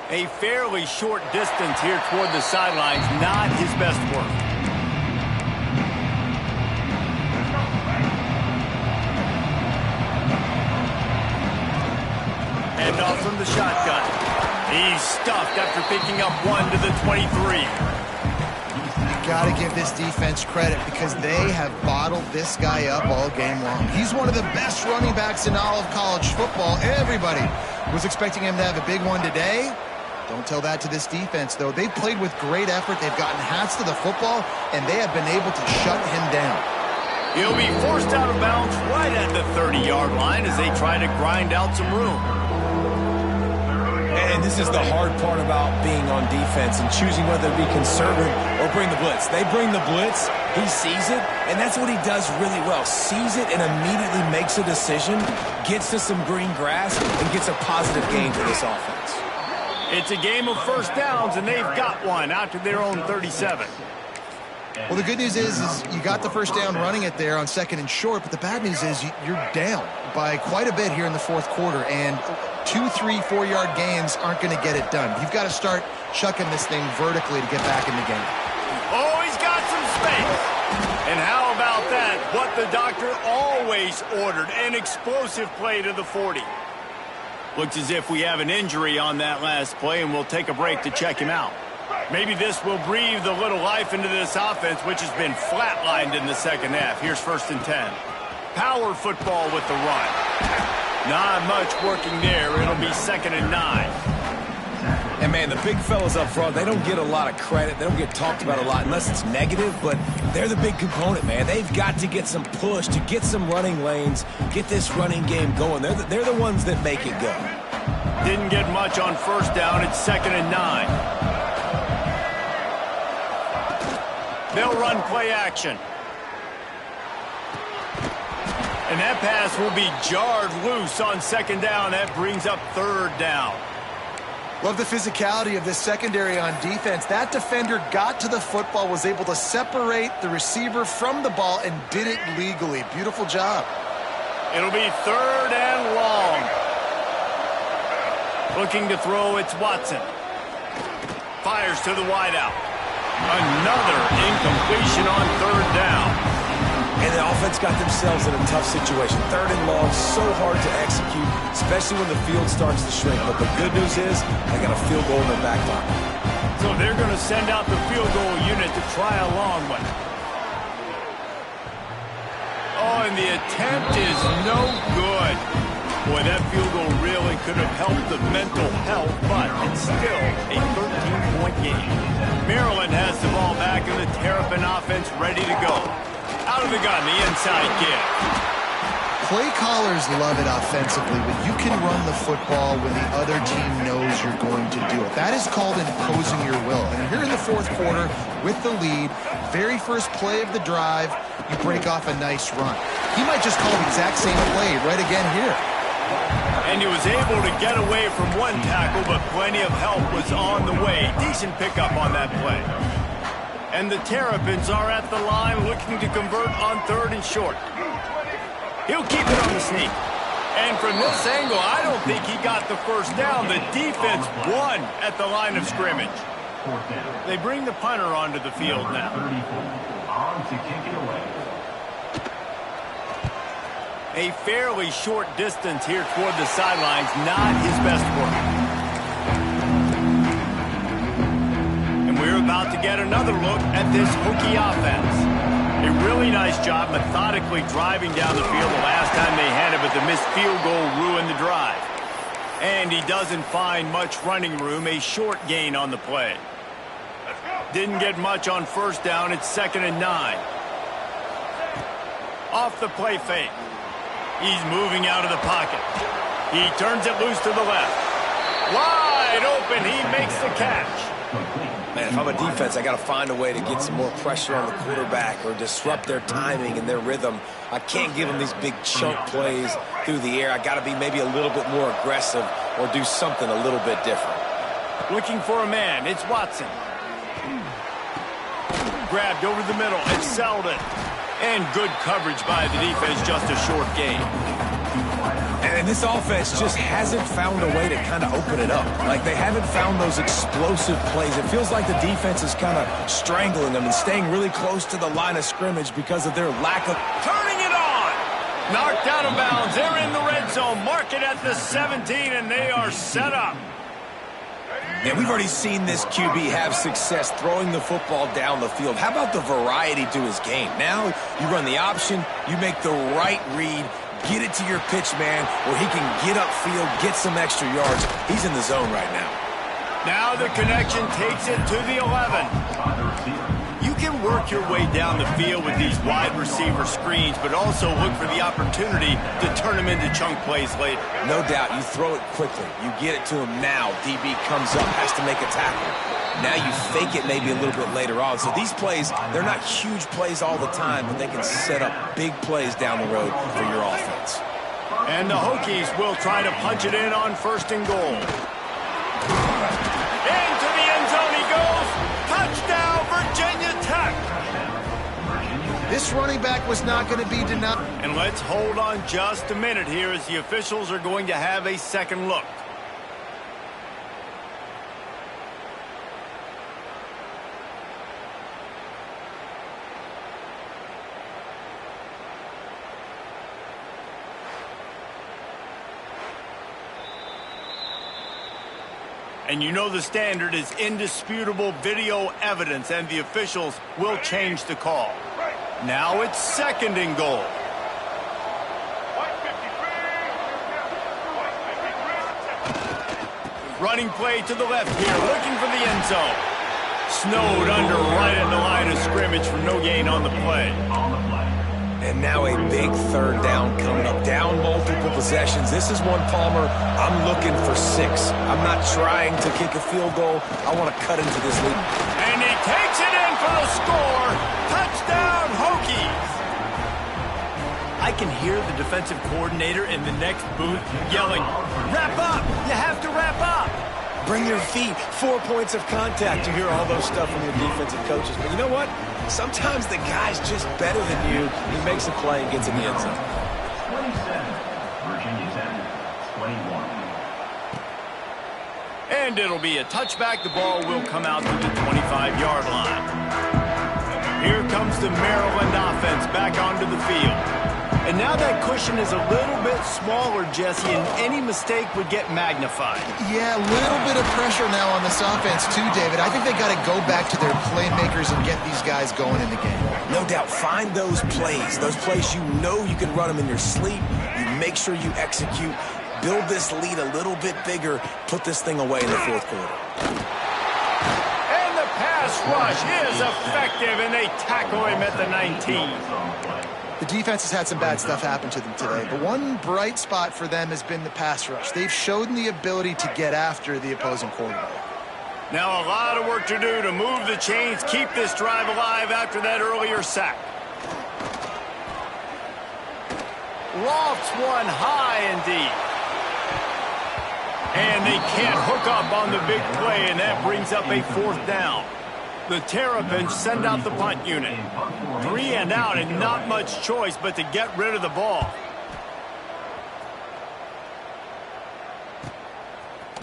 A fairly short distance here toward the sidelines, not his best work. And off from the shotgun. He's stuffed after picking up 1 to the 23. You got to give this defense credit because they have bottled this guy up all game long. He's one of the best running backs in all of college football. Everybody was expecting him to have a big one today. Don't tell that to this defense, though. They've played with great effort. They've gotten hats to the football, and they have been able to shut him down. He'll be forced out of bounds right at the 30-yard line as they try to grind out some room. And this is the hard part about being on defense and choosing whether to be conservative or bring the blitz. They bring the blitz, he sees it, and that's what he does really well. Sees it and immediately makes a decision, gets to some green grass, and gets a positive gain for this offense. It's a game of first downs, and they've got one out to their own 37. Well, the good news is you got the first down running it there on 2nd and short, but the bad news is you're down by quite a bit here in the 4th quarter, and 2, 3, 4-yard gains aren't going to get it done. You've got to start chucking this thing vertically to get back in the game. Oh, he's got some space. And how about that? What the doctor always ordered, an explosive play to the 40. Looks as if we have an injury on that last play, and we'll take a break to check him out. Maybe this will breathe a little life into this offense, which has been flatlined in the second half. Here's 1st and 10. Power football with the run. Not much working there. It'll be 2nd and 9. And, man, the big fellas up front, they don't get a lot of credit. They don't get talked about a lot unless it's negative, but they're the big component, man. They've got to get some push, to get some running lanes, get this running game going. They're the ones that make it go. Didn't get much on 1st down. It's 2nd and 9. They'll run play action. And that pass will be jarred loose on 2nd down. That brings up 3rd down. Love the physicality of this secondary on defense. That defender got to the football, was able to separate the receiver from the ball, and did it legally. Beautiful job. It'll be 3rd and long. Looking to throw, it's Watson. Fires to the wideout. Another incompletion on 3rd down. And the offense got themselves in a tough situation. 3rd and long, so hard to execute, especially when the field starts to shrink. But the good news is they got a field goal in their back pocket. So they're going to send out the field goal unit to try a long one. Oh, and the attempt is no good. Boy, that field goal really could have helped the mental health, but it's still a 13-point game. Maryland has the ball back, and the Terrapin offense ready to go. Out of the gun, the inside give. Play callers love it offensively when you can run the football when the other team knows you're going to do it. That is called imposing your will. And here in the 4th quarter with the lead, very first play of the drive, you break off a nice run. He might just call the exact same play right again here. And he was able to get away from one tackle, but plenty of help was on the way. Decent pickup on that play. And the Terrapins are at the line looking to convert on 3rd and short. He'll keep it on the sneak. And from this angle, I don't think he got the first down. The defense won at the line of scrimmage. They bring the punter onto the field now. On to kick it away. A fairly short distance here toward the sidelines, not his best work. And we're about to get another look at this Hokie offense. A really nice job methodically driving down the field the last time they had it, but the missed field goal ruined the drive. And he doesn't find much running room, a short gain on the play. Didn't get much on 1st down, it's 2nd and 9. Off the play fake. He's moving out of the pocket. He turns it loose to the left. Wide open, he makes the catch. Man, if I'm a defense, I got to find a way to get some more pressure on the quarterback or disrupt their timing and their rhythm. I can't give them these big chunk plays through the air. I got to be maybe a little bit more aggressive or do something a little bit different. Looking for a man, it's Watson. Grabbed over the middle, it's Selden. And good coverage by the defense, just a short gain. And this offense just hasn't found a way to kind of open it up. Like, they haven't found those explosive plays. It feels like the defense is kind of strangling them and staying really close to the line of scrimmage because of their lack of... Turning it on! Knocked out of bounds. They're in the red zone. Mark it at the 17, and they are set up. And we've already seen this QB have success throwing the football down the field. How about the variety to his game? Now you run the option, you make the right read, get it to your pitch man where he can get upfield, get some extra yards. He's in the zone right now. Now the connection takes it to the 11. You can work your way down the field with these wide receiver screens, but also look for the opportunity to turn them into chunk plays later. No doubt, you throw it quickly. You get it to him now. DB comes up, has to make a tackle. Now you fake it maybe a little bit later on. So these plays, they're not huge plays all the time, but they can set up big plays down the road for your offense. And the Hokies will try to punch it in on 1st and goal. Into the end zone he goes. Touchdown, Virginia Tech. This running back was not going to be denied. And let's hold on just a minute here as the officials are going to have a second look. And you know the standard is indisputable video evidence, and the officials will change the call. Now it's 2nd and goal. Running play to the left here, looking for the end zone. Snowed under right at the line of scrimmage for no gain on the play. And now a big 3rd down coming up. Down multiple possessions. This is one, Palmer, I'm looking for 6. I'm not trying to kick a field goal. I want to cut into this lead. And he takes it in for the score. Touchdown, Hokies. I can hear the defensive coordinator in the next booth yelling, "Wrap up! You have to wrap up!" Bring your feet. 4 points of contact. You hear all those stuff from your defensive coaches. But you know what? Sometimes the guy's just better than you. He makes a play and gets in the end zone. 27, Virginia Tech, 21. And it'll be a touchback. The ball will come out to the 25-yard line. Here comes the Maryland offense back onto the field. And now that cushion is a little bit smaller, Jesse, and any mistake would get magnified. Yeah, a little bit of pressure now on this offense too, David. I think they got to go back to their playmakers and get these guys going in the game. No doubt. Find those plays you know you can run them in your sleep. You make sure you execute. Build this lead a little bit bigger. Put this thing away in the 4th quarter. And the pass rush is effective, and they tackle him at the 19. The defense has had some bad stuff happen to them today, but one bright spot for them has been the pass rush. They've shown the ability to get after the opposing quarterback. Now a lot of work to do to move the chains, keep this drive alive after that earlier sack. Lofts one high and deep. And they can't hook up on the big play, and that brings up a 4th down. The Terrapins send out the punt unit. 3 and out, and not much choice but to get rid of the ball.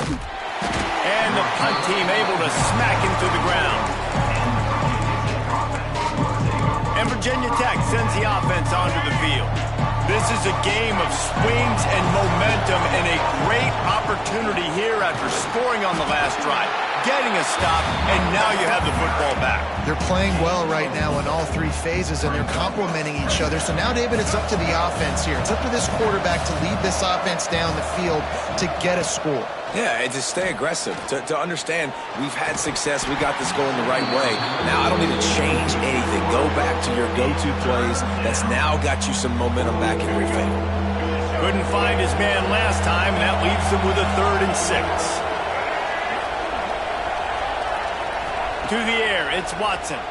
And the punt team able to smack him to the ground. And Virginia Tech sends the offense onto the field. This is a game of swings and momentum and a great opportunity here after scoring on the last drive, getting a stop, and now you have the football back. They're playing well right now in all 3 phases, and they're complementing each other. So now, David, it's up to the offense here. It's up to this quarterback to lead this offense down the field to get a score. Yeah, and to stay aggressive, to understand we've had success, we got this going the right way. Now I don't need to change anything. Go back to your go-to plays. That's now got you some momentum back in your favor. Couldn't find his man last time, and that leaves him with a 3rd and 6. To the air, it's Watson.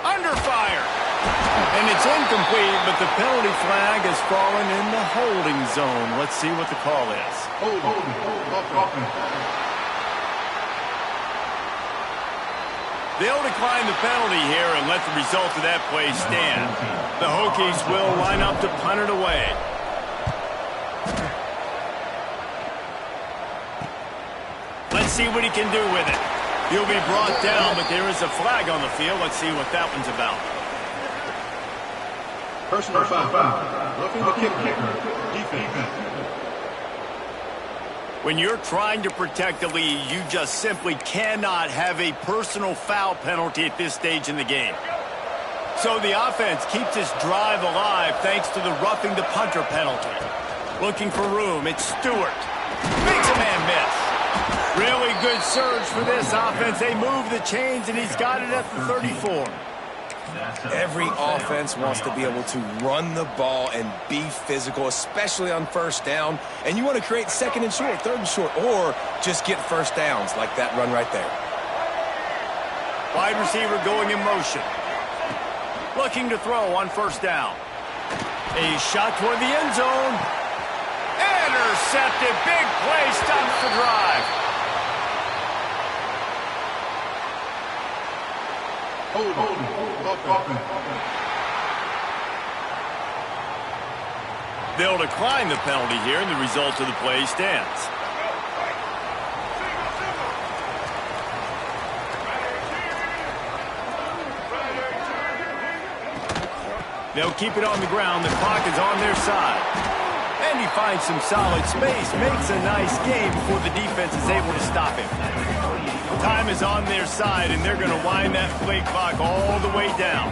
Under fire. And it's incomplete, but the penalty flag has fallen in the holding zone. Let's see what the call is. They'll decline the penalty here and let the result of that play stand. The Hokies will line up to punt it away. Let's see what he can do with it. He'll be brought down, but there is a flag on the field. Let's see what that one's about. Personal foul. Looking to kicker. Defense. When you're trying to protect the lead, you just simply cannot have a personal foul penalty at this stage in the game. So the offense keeps its drive alive thanks to the roughing the punter penalty. Looking for room, it's Stewart. Makes a man miss. Really good surge for this offense. They move the chains, and he's got it at the 34. Every offense wants to be able to run the ball and be physical, especially on 1st down. And you want to create 2nd and short, 3rd and short, or just get 1st downs like that run right there. Wide receiver going in motion. Looking to throw on 1st down. A shot toward the end zone. Intercepted. Big play stops the drive. They'll decline the penalty here, and the result of the play stands. They'll keep it on the ground. The clock is on their side. And he finds some solid space, makes a nice game before the defense is able to stop him. Time is on their side, and they're going to wind that play clock all the way down.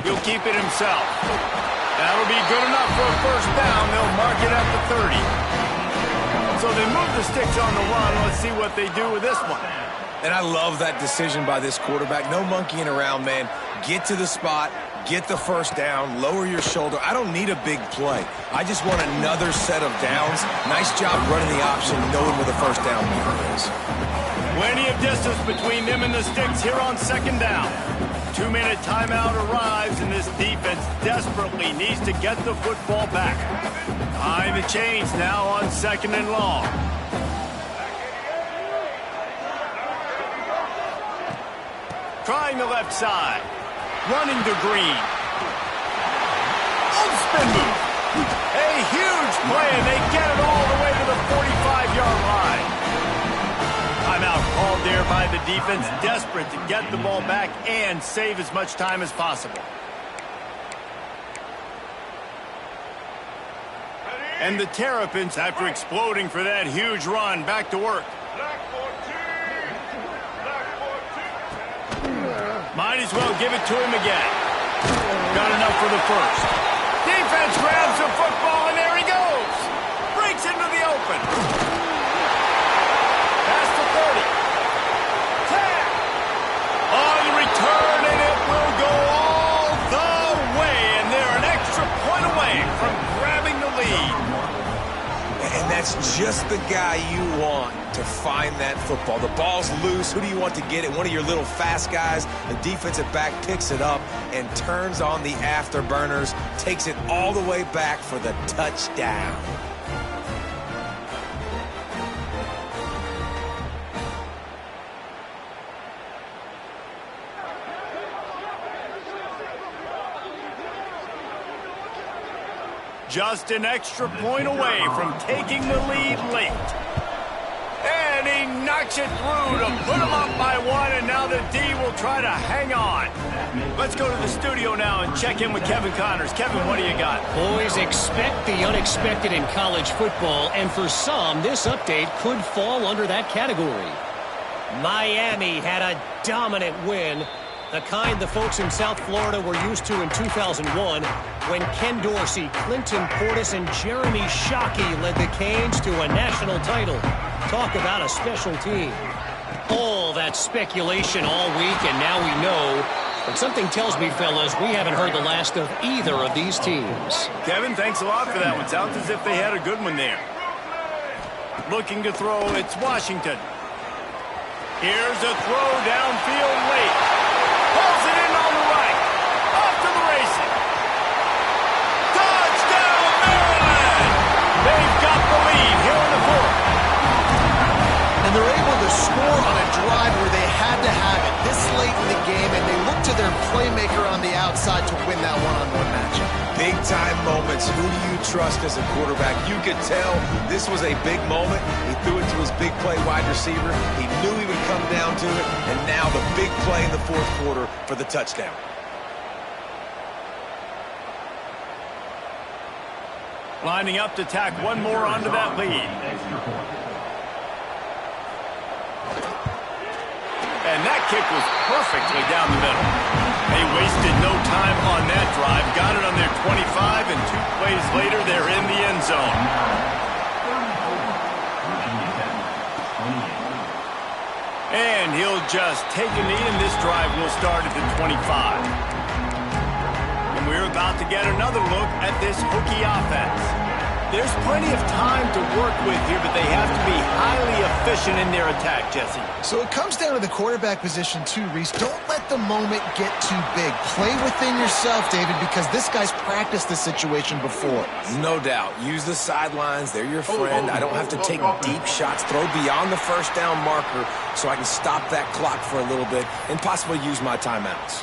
He'll keep it himself. That'll be good enough for a 1st down. They'll mark it at the 30. So they move the sticks on the run. Let's see what they do with this one. And I love that decision by this quarterback. No monkeying around, man. Get to the spot, get the 1st down, lower your shoulder. I don't need a big play. I just want another set of downs. Nice job running the option, knowing where the 1st down marker is. Plenty of distance between them and the sticks here on 2nd down. 2-minute timeout arrives, and this defense desperately needs to get the football back. Behind the chains now on 2nd and long. Trying the left side. Running to Green. Oh, spin move. A huge play, and they get it all the way to the 45-yard line. Timeout called there by the defense, desperate to get the ball back and save as much time as possible. And the Terrapins, after exploding for that huge run, back to work. Might as well give it to him again. Got enough for the 1st. Defense grabs the football, and there he goes. Breaks into the open. Past the 30. 10. On the return, and it will go all the way. And they're an extra point away from grabbing the lead. And that's just the guy you want to find that football. The ball's loose. Who do you want to get it? One of your little fast guys. The defensive back picks it up and turns on the afterburners, takes it all the way back for the touchdown. Just an extra point away from taking the lead late. And he knocks it through to put him up by one, and now the D will try to hang on. Let's go to the studio now and check in with Kevin Connors. Kevin, what do you got? Boys, expect the unexpected in college football, and for some, this update could fall under that category. Miami had a dominant win, the kind the folks in South Florida were used to in 2001 when Ken Dorsey, Clinton Portis, and Jeremy Shockey led the Canes to a national title. Talk about a special team. All that speculation all week, and now we know. But something tells me, fellas, we haven't heard the last of either of these teams. Kevin, thanks a lot for that one. Sounds as if they had a good one there. Looking to throw, it's Washington. Here's a throw downfield late. Pulls it in on the right. Off to the races. Touchdown, Maryland! They've got the lead here in the fourth. And they're able to score on a drive where they had to have it this late in the game, and they look to their playmaker on the outside to win that one-on-one matchup. Big-time moments. Who do you trust as a quarterback? You could tell this was a big moment. He threw it to his big play wide receiver. He knew he would come down to it, and now the big play in the fourth quarter for the touchdown. Lining up to tack one more onto that lead. And that kick was perfectly down the middle. They wasted no time on that drive. Got it on their 25, and 2 plays later, they're in the end zone. And he'll just take a knee, and this drive will start at the 25. And we're about to get another look at this Hokie offense. There's plenty of time to work with here, but they have to be highly efficient in their attack, Jesse. So it comes down to the quarterback position too, Reese. Don't let the moment get too big. Play within yourself, David, because this guy's practiced this situation before. No doubt. Use the sidelines. They're your friend. I don't have to take deep shots. Throw beyond the first down marker so I can stop that clock for a little bit and possibly use my timeouts.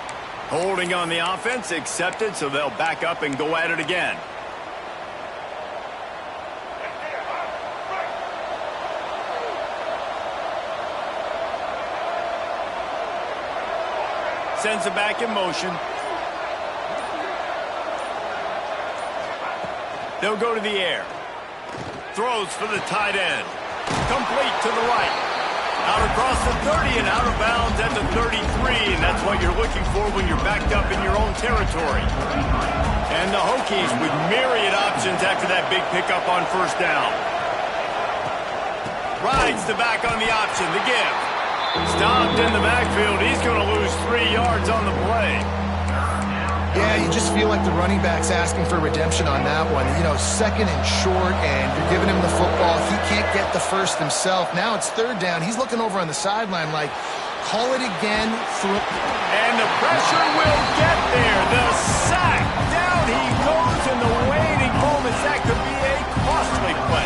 Holding on the offense, accepted, so they'll back up and go at it again. Sends it back in motion. They'll go to the air. Throws for the tight end. Complete to the right. Out across the 30 and out of bounds at the 33. And that's what you're looking for when you're backed up in your own territory. And the Hokies with myriad options after that big pickup on first down. Rides the back on the option. The give. Stopped in the backfield. He's going to lose 3 yards on the play. Yeah, you just feel like the running back's asking for redemption on that one. You know, second and short, and you're giving him the football. He can't get the first himself. Now it's third down. He's looking over on the sideline like, call it again. And the pressure will get there. The sack. Down he goes in the waiting moments. That could be a costly play.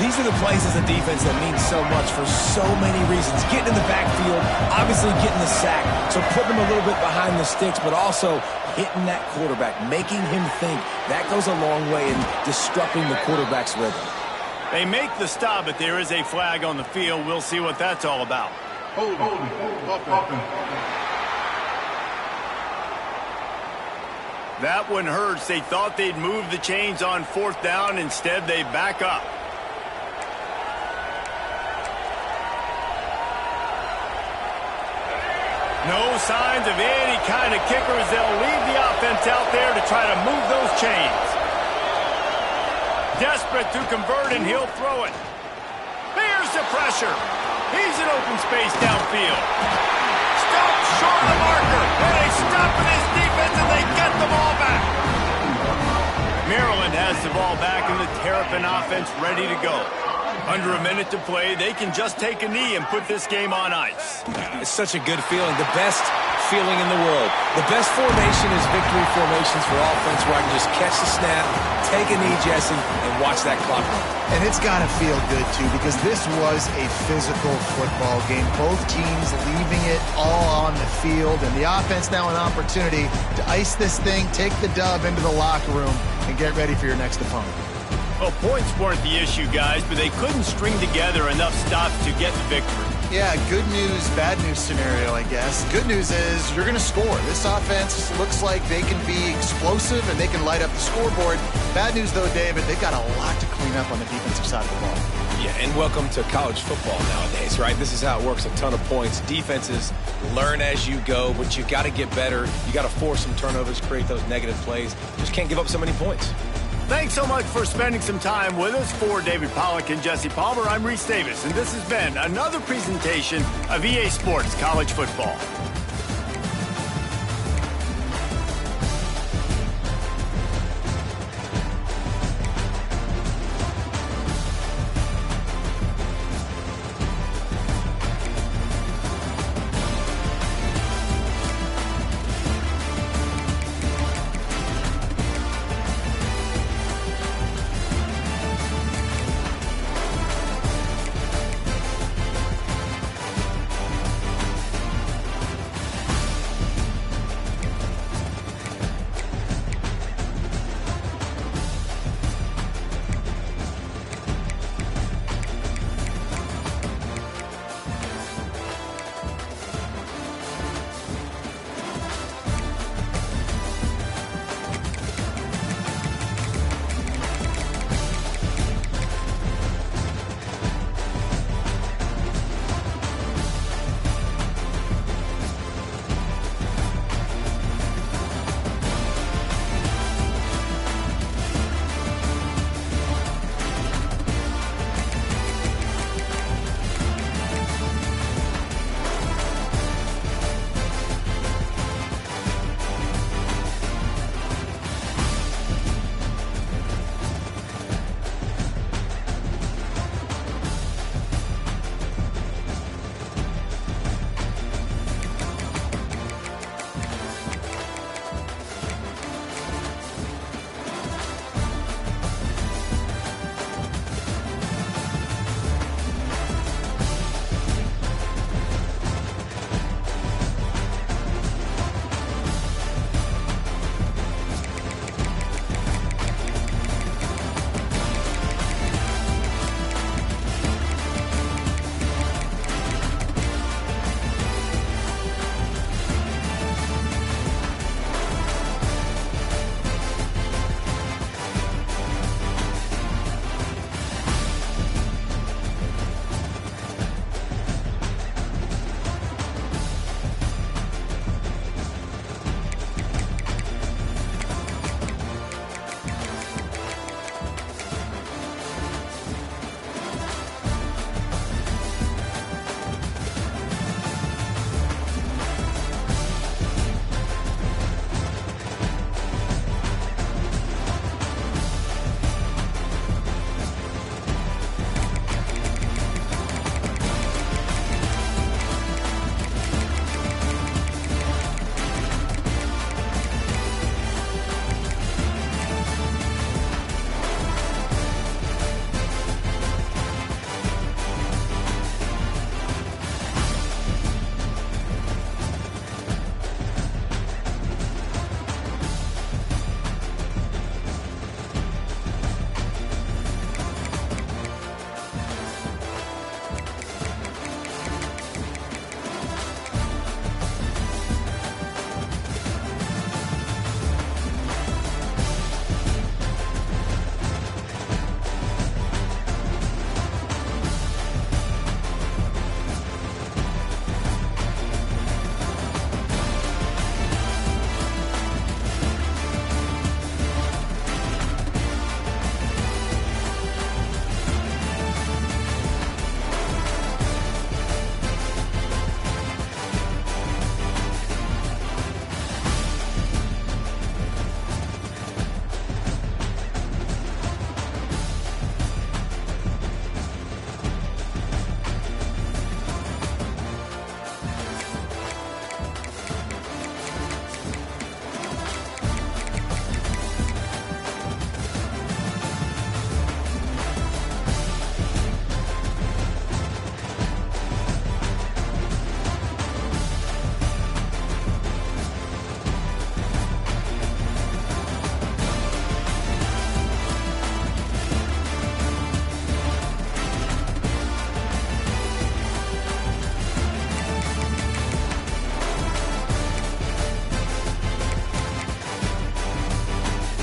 These are the plays as a defense that mean so much for so many reasons. Getting in the backfield, obviously getting the sack, so putting him a little bit behind the sticks, but also hitting that quarterback, making him think. That goes a long way in disrupting the quarterback's rhythm. They make the stop, but there is a flag on the field. We'll see what that's all about. Hold. That one hurts. They thought they'd move the chains on fourth down. Instead, they back up. No signs of any kind of kickers. They'll leave the offense out there to try to move those chains. Desperate to convert, and he'll throw it. Here's the pressure. He's in open space downfield. Stopped short of the marker. And they stop with his defense, and they get the ball back. Maryland has the ball back, and the Terrapin offense ready to go. Under a minute to play, they can just take a knee and put this game on ice. It's such a good feeling. The best feeling in the world. The best formation is victory formations for offense, where I can just catch the snap, take a knee, Jesse, and watch that clock run. And it's got to feel good, too, because this was a physical football game. Both teams leaving it all on the field, and the offense now an opportunity to ice this thing, take the dub into the locker room, and get ready for your next opponent. Well, points weren't the issue, guys, but they couldn't string together enough stops to get the victory. Yeah, good news, bad news scenario, I guess. Good news is you're going to score. This offense looks like they can be explosive and they can light up the scoreboard. Bad news, though, David, they've got a lot to clean up on the defensive side of the ball. Yeah, and welcome to college football nowadays, right? This is how it works, a ton of points. Defenses learn as you go, but you got to get better. You got to force some turnovers, create those negative plays. Just can't give up so many points. Thanks so much for spending some time with us. For David Pollack and Jesse Palmer, I'm Reese Davis, and this has been another presentation of EA Sports College Football.